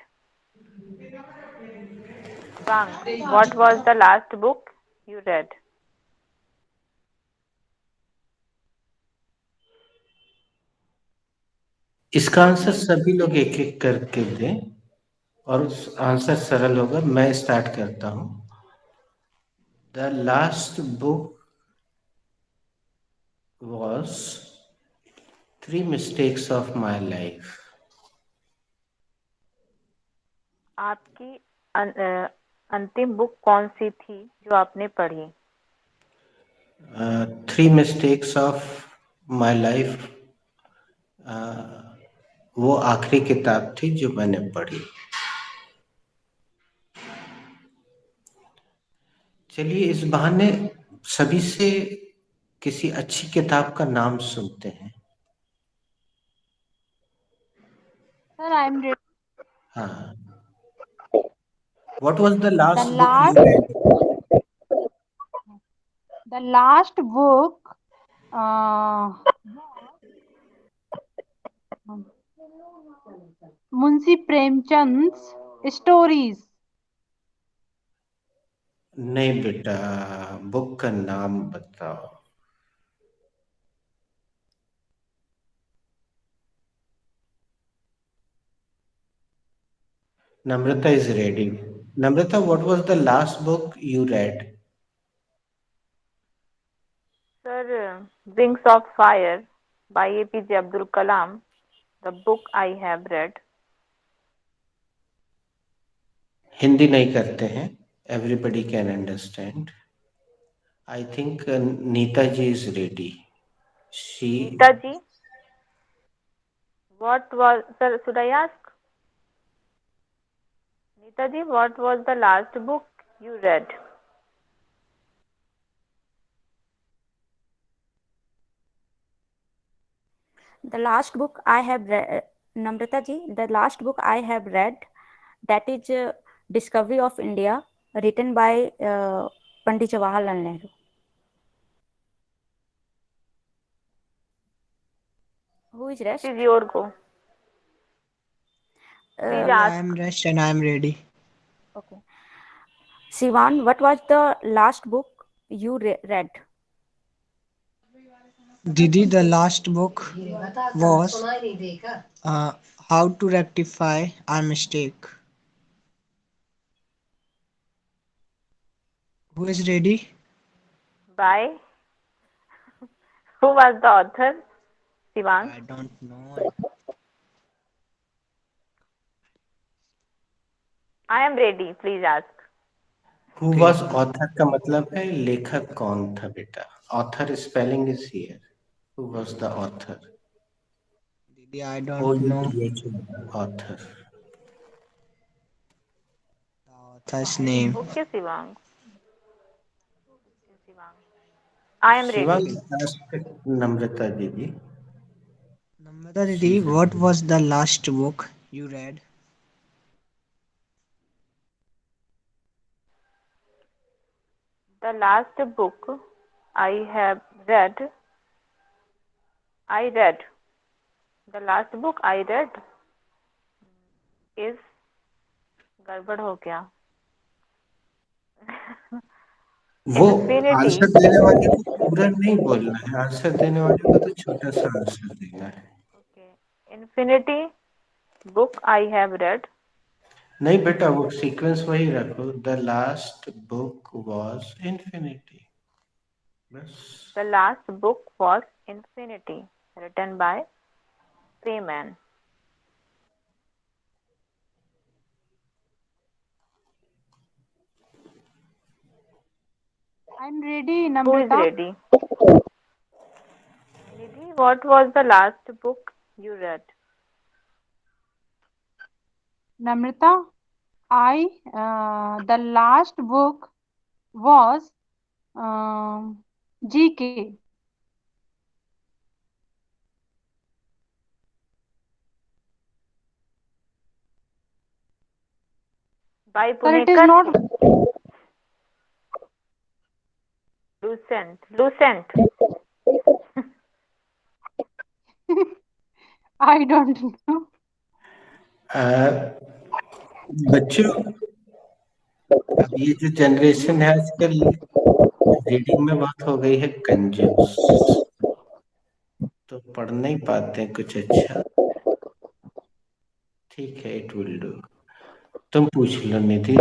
Bang. What was the last book you read? इसका आंसर सभी लोग एक एक करके दें और आंसर सरल होगा। मैं स्टार्ट करता हूं। The last book was 3 mistakes of my life. आपकी अंतिम बुक कौन सी थी जो आपने पढ़ी? 3 mistakes of my life वो आखिरी किताब थी जो मैंने पढ़ी। चलिए इस बहाने सभी से किसी अच्छी किताब का नाम सुनते हैं। Sir, I am ready. हाँ, what was the The last book you last, read? the last book, uh, Munshi Premchand's stories. नहीं बेटा, बुक का नाम बताओ। Namrata is ready. Namrata, what was the last book you read? Sir, Wings of Fire by APJ Abdul Kalam, the book I have read. Hindi नहीं करते हैं, everybody can understand. I think Neeta ji is ready. She Neeta ji, what was, sir, should I ask? Neeta ji, what was the last book you read? The last book I have read, Namrata ji, the last book I have read, that is Discovery of India, written by Pandit Jawaharlal Nehru. Who is It rest? is your go. Please I ask. am rest and I am ready. Okay. Sivan, what was the last book you read? Didi, the last book was How to Rectify a Mistake. Who is ready? By who was the author? Sivang. I don't know. I am ready. Please ask. who Okay. was author का मतलब है लेखक कौन था बेटा। Author spelling is here. Who was the author? Didi, I O don't U know T H author. the author's name. Okay, Sivang. Sivang. I am Shiva, ready. ask Namrata Didi. Namrata Didi, what was the last book you read? The last book I have read, I read. The last book I read is गड़बड़ हो गया. वो Infinity. Answer देने वाले को पूरा नहीं बोलना है, आंसर देने वाले को तो छोटा सा आंसर देना है। Okay. Infinity book I have read. नहीं बेटा, वो सीक्वेंस वही रखो। The last book was infinity, बस। The last book was Infinity, written by Freeman. I'm ready, Who is Namrata. ready? Nidhi, what was the last book you read? Namrata, the last book was GK. By Sir, it is Punekar? not. Lucent. I don't know. बच्चों, अब ये जो generation है आजकल, reading में बहुत हो गई है कंजूस, तो पढ़ नहीं पाते कुछ अच्छा। ठीक है, इट विल डू। तुम पूछ लो निधि।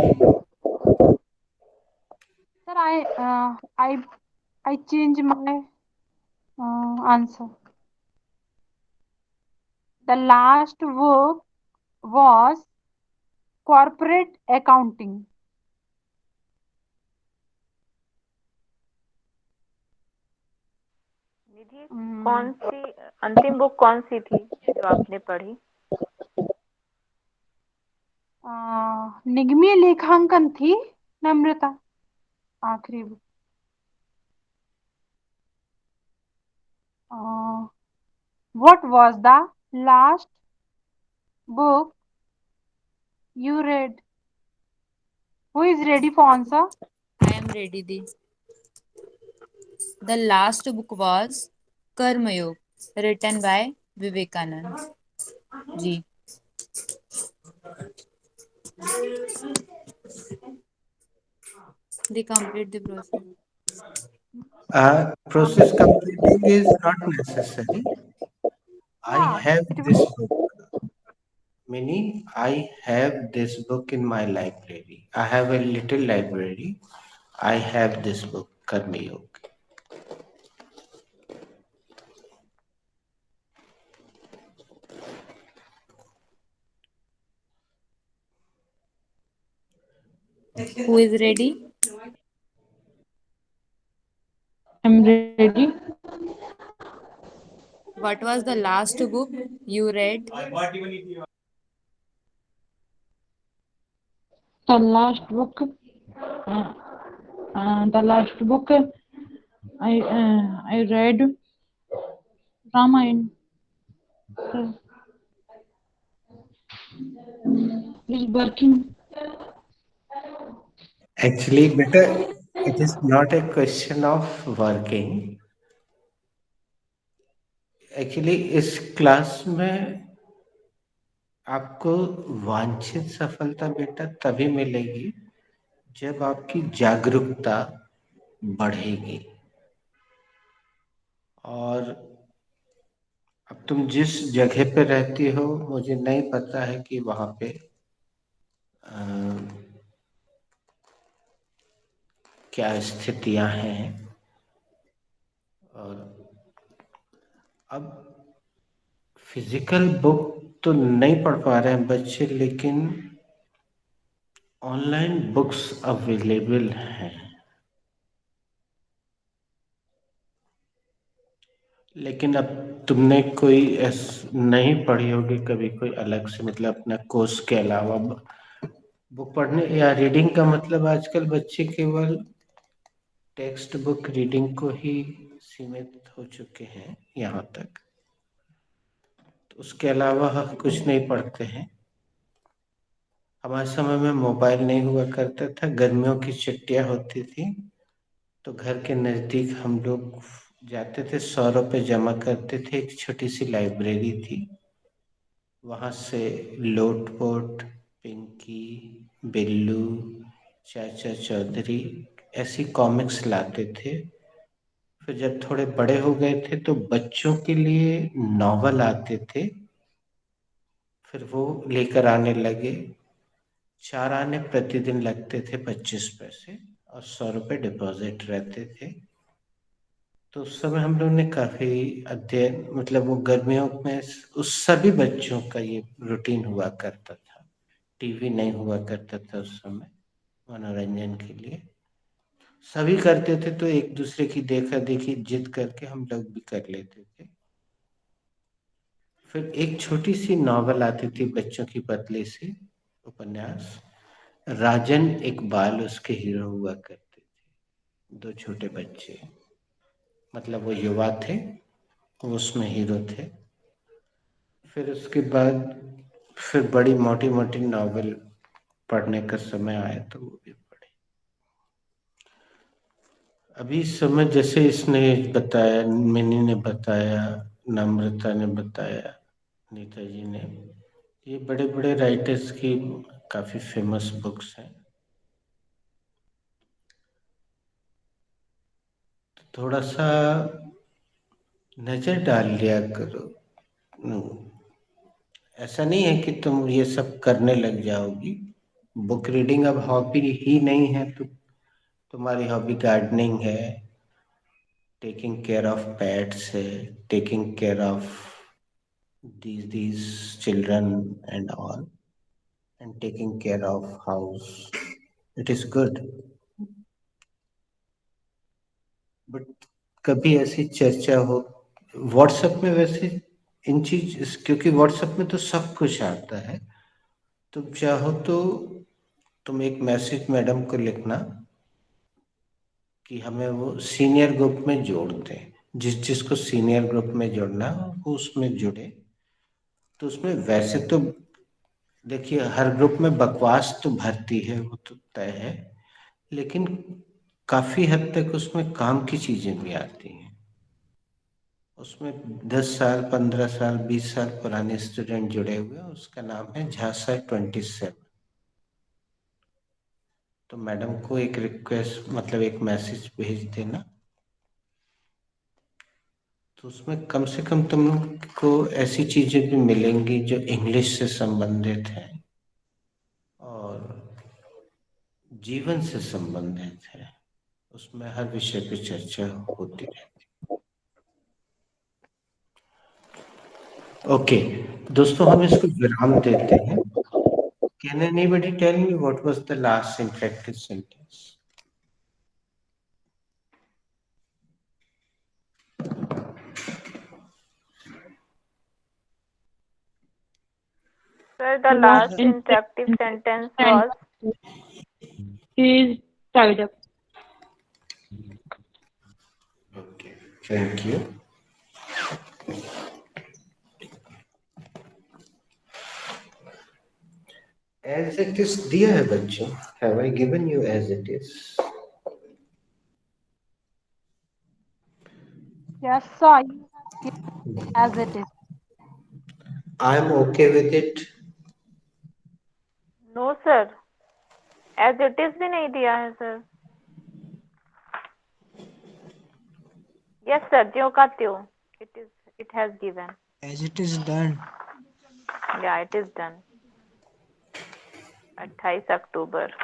Sir, I change my answer. The last book was Corporate Accounting. निधि, कौन सी अंतिम बुक कौन सी थी जो आपने पढ़ी? निगमीय लेखांकन थी नम्रता आखिरी book. What was the last book you read? Who is ready for answer? I am ready. The last book was Karma Yoga, written by Vivekanand. Ji. They complete the process. Process completing is not necessary. I हाँ, have it this will. book, meaning I have this book in my library. I have a little library. I have this book, Karma Yoga. Who is ready? I'm ready. What was the last book you read? The last book. Uh, the last book I read Ramayana. Is working. Actually, better, it is not a question of working. Actually, इस class में आपको वांछित सफलता बेटा तभी मिलेगी जब आपकी जागरूकता बढ़ेगी। और अब तुम जिस जगह पे रहती हो मुझे नहीं पता है कि वहां पे क्या स्थितियां हैं। और अब फिजिकल बुक तो नहीं पढ़ पा रहे हैं बच्चे, लेकिन ऑनलाइन बुक्स अवेलेबल हैं। लेकिन अब तुमने कोई नहीं पढ़ी होगी कभी कोई अलग से, मतलब अपना कोर्स के अलावा बुक पढ़ने या रीडिंग का मतलब आजकल बच्चे केवल टेक्स्ट बुक रीडिंग को ही सीमित हो चुके हैं यहाँ तक, तो उसके अलावा कुछ नहीं पढ़ते हैं। हमारे समय में मोबाइल नहीं हुआ करता था, गर्मियों की छुट्टियां होती थी तो घर के नज़दीक हम लोग जाते थे, 100 रुपये जमा करते थे, एक छोटी सी लाइब्रेरी थी, वहाँ से लोटपोट, पिंकी, बिल्लू, चाचा चौधरी ऐसी कॉमिक्स लाते थे। फिर जब थोड़े बड़े हो गए थे तो बच्चों के लिए नॉवल आते थे, फिर वो लेकर आने लगे। 4 आने प्रतिदिन लगते थे 25 पैसे और 100 रुपये डिपॉजिट रहते थे। तो उस समय हम लोग ने काफ़ी अध्ययन, मतलब वो गर्मियों में उस सभी बच्चों का ये रूटीन हुआ करता था। टीवी नहीं हुआ करता था उस समय मनोरंजन के लिए, सभी करते थे तो एक दूसरे की देखा देखी जिद करके हम लोग भी कर लेते थे। फिर एक छोटी सी नॉवल आती थी बच्चों की पतली सी उपन्यास, राजन इकबाल उसके हीरो हुआ करते थे। 2 छोटे बच्चे, मतलब वो युवा थे, वो उसमें हीरो थे। फिर उसके बाद फिर बड़ी मोटी मोटी नॉवल पढ़ने का समय आया तो वो भी पढ़े। अभी इस समय जैसे इसने बताया, मिनी ने बताया, नम्रता ने बताया, नीता जी ने, ये बड़े बड़े राइटर्स की काफ़ी फेमस बुक्स हैं। तो थोड़ा सा नज़र डाल लिया करो। ऐसा नहीं है कि तुम ये सब करने लग जाओगी। बुक रीडिंग अब हॉबी ही नहीं है, तो तुम्हारी हॉबी गार्डनिंग है, टेकिंग केयर ऑफ पेट्स है, taking care of these children and all, and taking care of house. It is good, but कभी ऐसी चर्चा हो व्हाट्सएप में, वैसे इन चीज, क्योंकि व्हाट्सएप में तो सब कुछ आता है, तुम चाहो तो तुम एक मैसेज मैडम को लिखना कि हमें वो सीनियर ग्रुप में जोड़ दें, जिसको सीनियर ग्रुप में जोड़ना है वो उसमें जुड़े। तो उसमें वैसे तो देखिए हर ग्रुप में बकवास तो भरती है, वो तो तय है, लेकिन काफी हद तक उसमें काम की चीजें भी आती हैं। उसमें 10 साल 15 साल 20 साल पुराने स्टूडेंट जुड़े हुए हैं, उसका नाम है झांसा 27। तो मैडम को एक रिक्वेस्ट मतलब एक मैसेज भेज देना, तो उसमें कम से कम तुम लोग को ऐसी चीजें भी मिलेंगी जो इंग्लिश से संबंधित है और जीवन से संबंधित है। उसमें हर विषय पे चर्चा होती रहती है। ओके दोस्तों, हम इसको विराम देते हैं। Can anybody tell me what was the last interactive sentence? Sir, the The last last interactive sentence was is tied up. Okay, thank you. As it is दिया है बच्चों, have I given you as it is? Yes, sir. As it is. I am okay with it. no sir. As it is भी नहीं दिया है sir. Yes sir, ज्यों का त्यों. It has given. As it is done. Yeah, it is done. 28 अक्टूबर.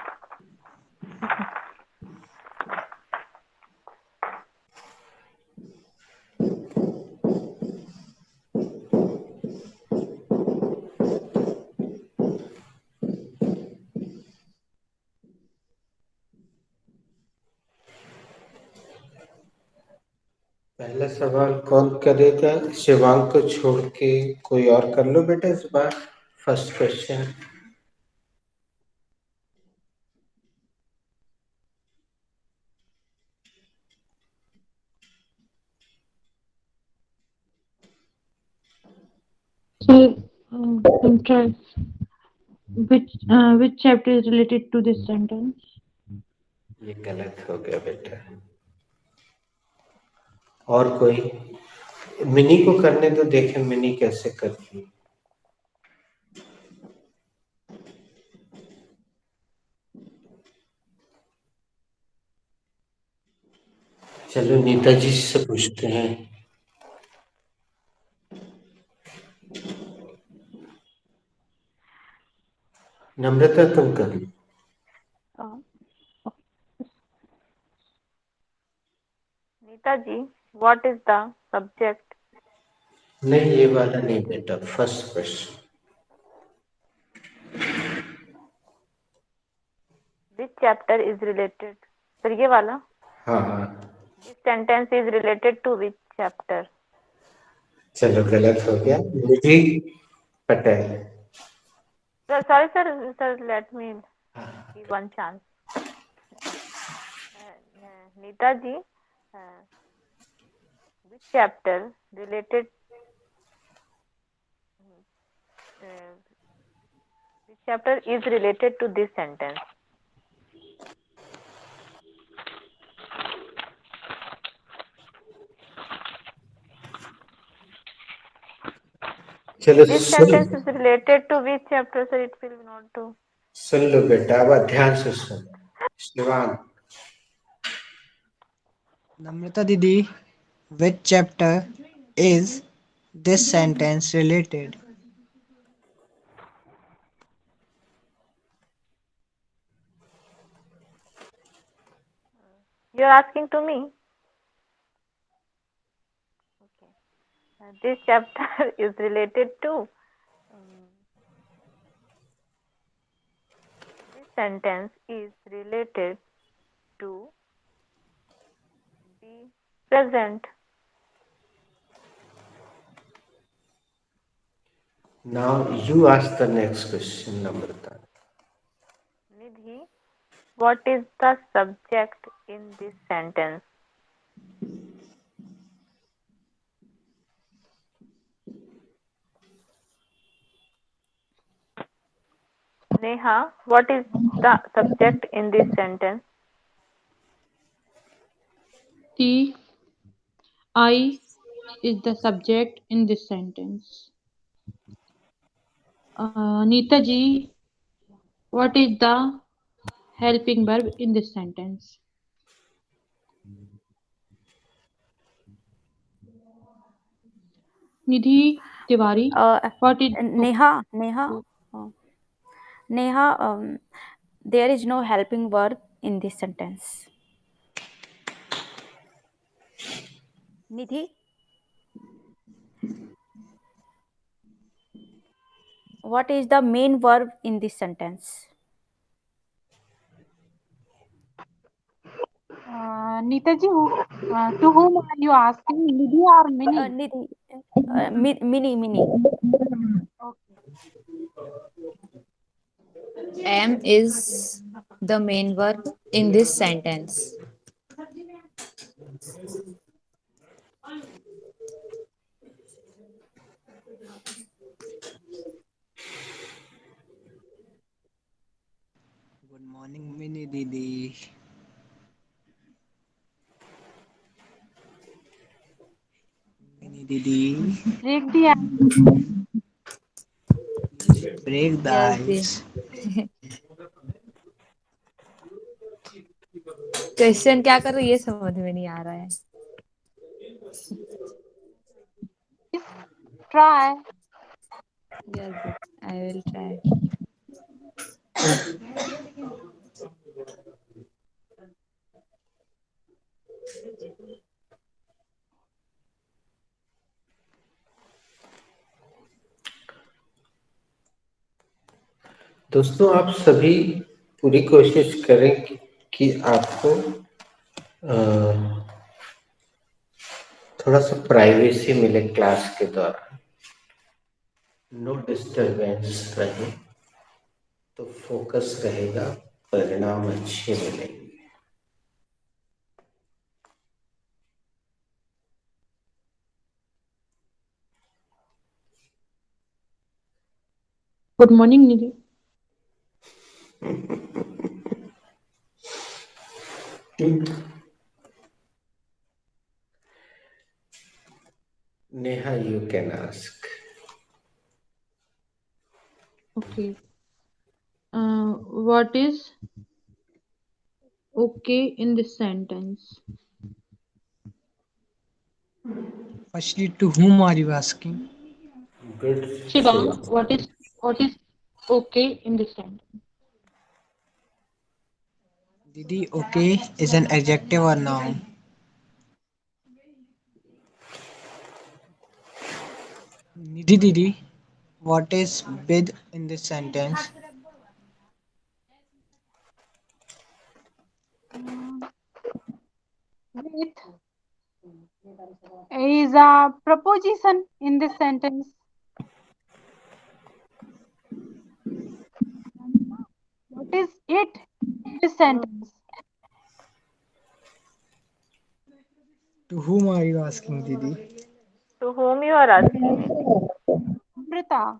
पहला सवाल कौन करेगा? शिवांग को छोड़ के कोई और कर लो बेटा इस बार first question. So, try. Which chapter is related to this sentence? ये गलत हो गया बेटा। और कोई? मिनी को करने तो देखें मिनी कैसे करती है। चलो नीता जी से पूछते हैं। नम्रता तुम कर लो। Nita ji, what is the subject? नहीं ये वाला नहीं बेटा, first question. Which chapter is related? Sir ये वाला? हाँ हाँ। This sentence is related to which chapter? चलो गलत हो गया। निधि Patel. Sir, sorry sir, let me give one chance. Nita ji, which chapter related? Which chapter is related to this sentence? चलो This sentence is related to which chapter, sir? It will not do. सुन लो बेटा, अब ध्यान से सुन। Shivang. Namrata Didi, which chapter is this sentence related? You are asking to me? Okay. This chapter is related to this sentence is related to be present. Now you ask the next question, Namrata. Nidhi, what is the subject in this sentence? Neha, what is the subject in this sentence? The I is the subject in this sentence. Neeta ji, what is the helping verb in this sentence? Nidhi Tiwari, what is Neha, uh, Neha, there is no helping verb in this sentence. Nidhi, what is the main verb in this sentence? Neeta ji, to whom are you asking? Nidhi or Mini? Nidhi, Mini. Okay. Am is the main verb in this sentence. Good morning, Mini Didi. Mini Didi. Break the Break the Yes, the ice. Question क्या कर रही है समझ में नहीं आ रहा है. try. Yes, I will try. दोस्तों आप सभी पूरी कोशिश करें कि आपको थोड़ा सा प्राइवेसी मिले क्लास के दौरान, नो डिस्टरबेंस रहे, तो फोकस रहेगा, परिणाम अच्छे मिलेंगे. Good morning, Nidhi. Neha, you can ask. Okay. What is okay in this sentence? Firstly, to whom are you asking? Good, Shiva, Shiva. what is okay in this sentence? Didi, okay is an adjective or noun? Nidhi Didi, what is with in this sentence? With is a preposition in this sentence. What is it in this sentence? To whom are you asking, Didi? To whom you are asking? Amrita.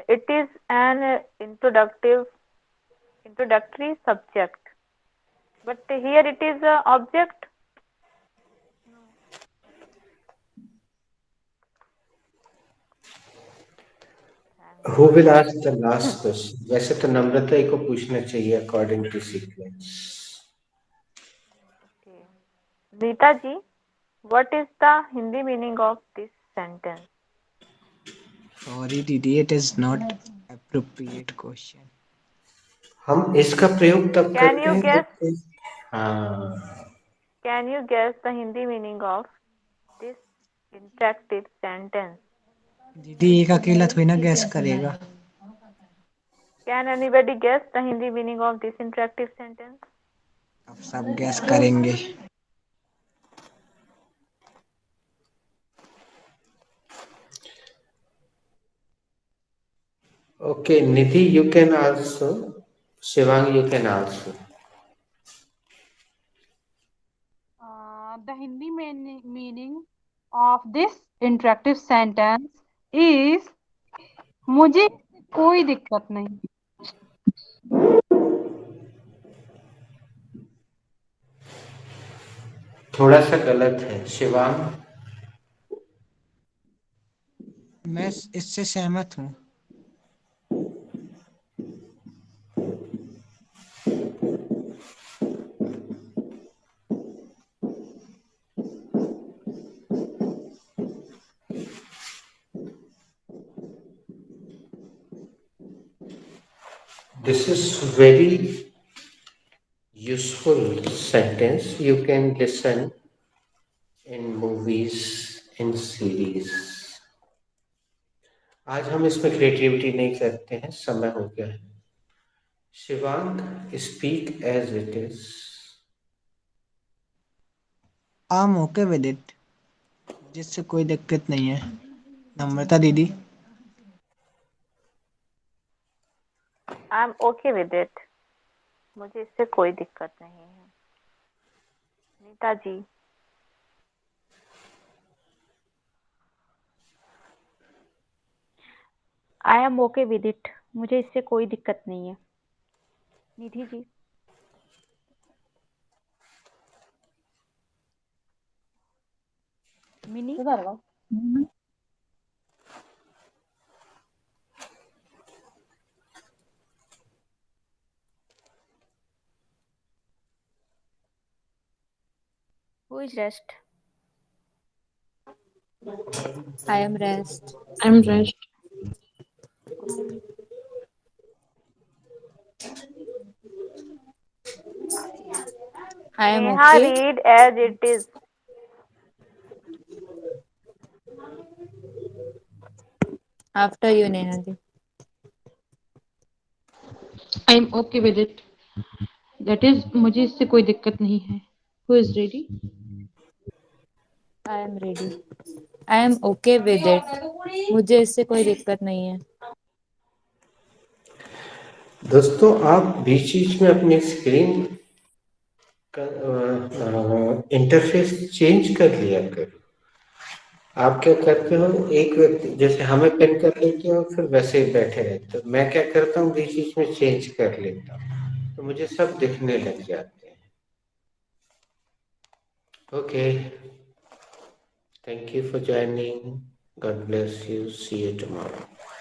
It is an introductory subject, but here it is a object. Who will ask the last question? वैसे तो नम्रता ही को पूछना चाहिए according to sequence. Okay. Neeta ji, what is the Hindi meaning of this sentence? Sorry, Didi, it is not appropriate question. हम इसका प्रयोग तब Can करते you हैं guess? जब हाँ Can you guess the Hindi meaning of this interactive sentence? दीदी एक अकेला थोड़ी ना गैस करेगा. Can anybody guess the Hindi meaning of this interactive sentence? अब सब गैस करेंगे. Okay, Nidhi, you can also. Shivang, you can also. The Hindi meaning of this interactive sentence is मुझे कोई दिक्कत नहीं. थोड़ा सा गलत है शिवांग. मैं इससे सहमत हूँ. This is very useful sentence. You can listen in movies, in series. आज हम इसमें क्रिएटिविटी नहीं करते हैं, समय हो गया है. Shivang, speak as it is. I'm okay with it. मुझे इससे कोई दिक्कत नहीं है. नम्रता दीदी. I am okay with it. मुझे इससे कोई दिक्कत नहीं है. Nita ji. I am okay with it. मुझे इससे कोई दिक्कत नहीं है. Nidhi ji. Mini. Who is rest? I am rest. I'm rest. I am Neha, okay. read as it is. After you, Neha ji. I'm okay with it. That is, मुझे इससे कोई दिक्कत नहीं है. Who is ready? I am ready. I am okay with it. मुझे इससे कोई दिक्कत नहीं है. दोस्तों, आप बीच बीच में अपनी स्क्रीन का इंटरफेस चेंज कर लिया करो. आप क्या करते हो, एक व्यक्ति जैसे हमें पिन कर लेते हो, फिर वैसे ही बैठे रहते हो. मैं क्या करता हूँ, बीच बीच में चेंज कर लेता हूँ, तो मुझे सब दिखने लग जाते हैं. Okay, thank you for joining. God bless you. See you tomorrow.